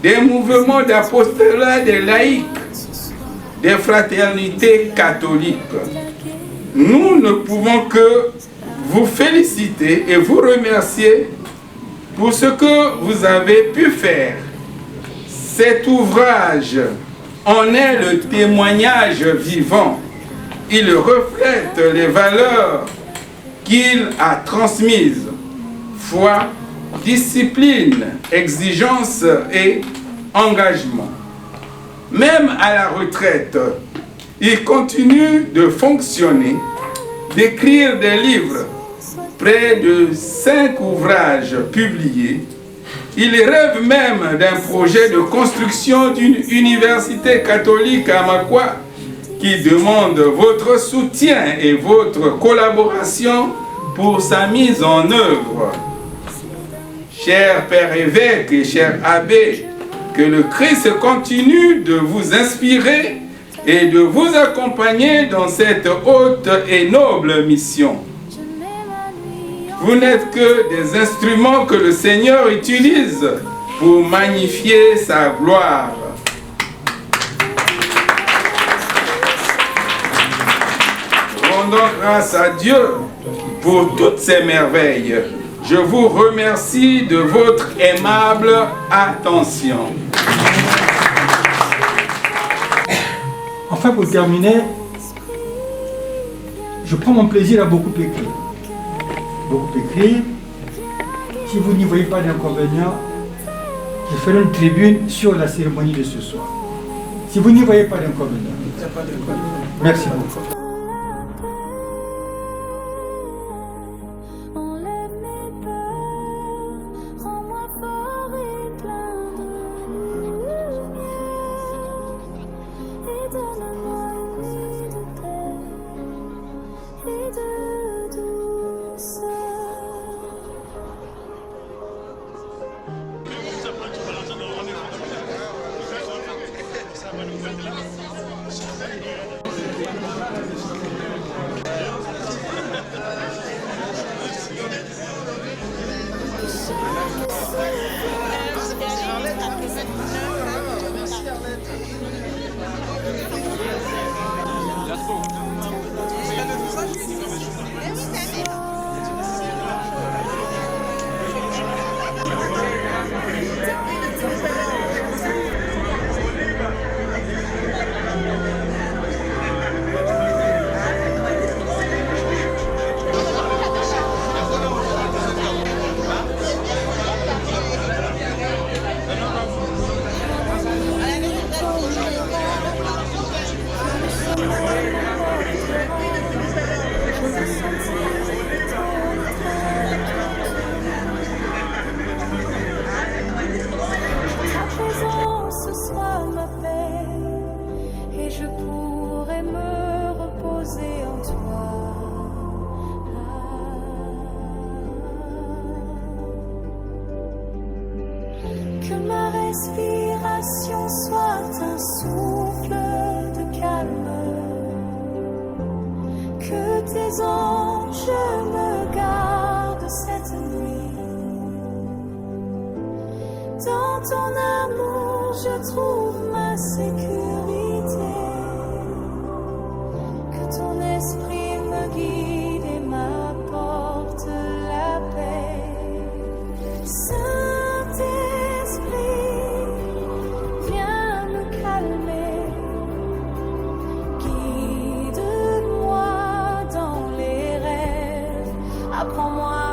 des mouvements d'apostolat des laïcs, des fraternités catholiques. Nous ne pouvons que vous féliciter et vous remercier pour ce que vous avez pu faire. Cet ouvrage en est le témoignage vivant. Il reflète les valeurs qu'il a transmises: foi, discipline, exigence et engagement. Même à la retraite, il continue de fonctionner, d'écrire des livres, près de 5 ouvrages publiés. Il rêve même d'un projet de construction d'une université catholique à Makwa qui demande votre soutien et votre collaboration pour sa mise en œuvre. Chers pères évêques et chers abbés, que le Christ continue de vous inspirer et de vous accompagner dans cette haute et noble mission. Vous n'êtes que des instruments que le Seigneur utilise pour magnifier sa gloire. Rendons grâce à Dieu pour toutes ces merveilles. Je vous remercie de votre aimable attention. Enfin, pour terminer, je prends mon plaisir à beaucoup écrire. Beaucoup écrire. Si vous n'y voyez pas d'inconvénient, je ferai une tribune sur la cérémonie de ce soir. Si vous n'y voyez pas d'inconvénient. Merci beaucoup. Que ma respiration soit un souffle de calme, que tes anges me gardent cette nuit. Dans ton amour je trouve ma sécurité, que ton esprit me guide et m'apporte la paix. Saint-Esprit, viens me calmer. Guide-moi dans les rêves. Apprends-moi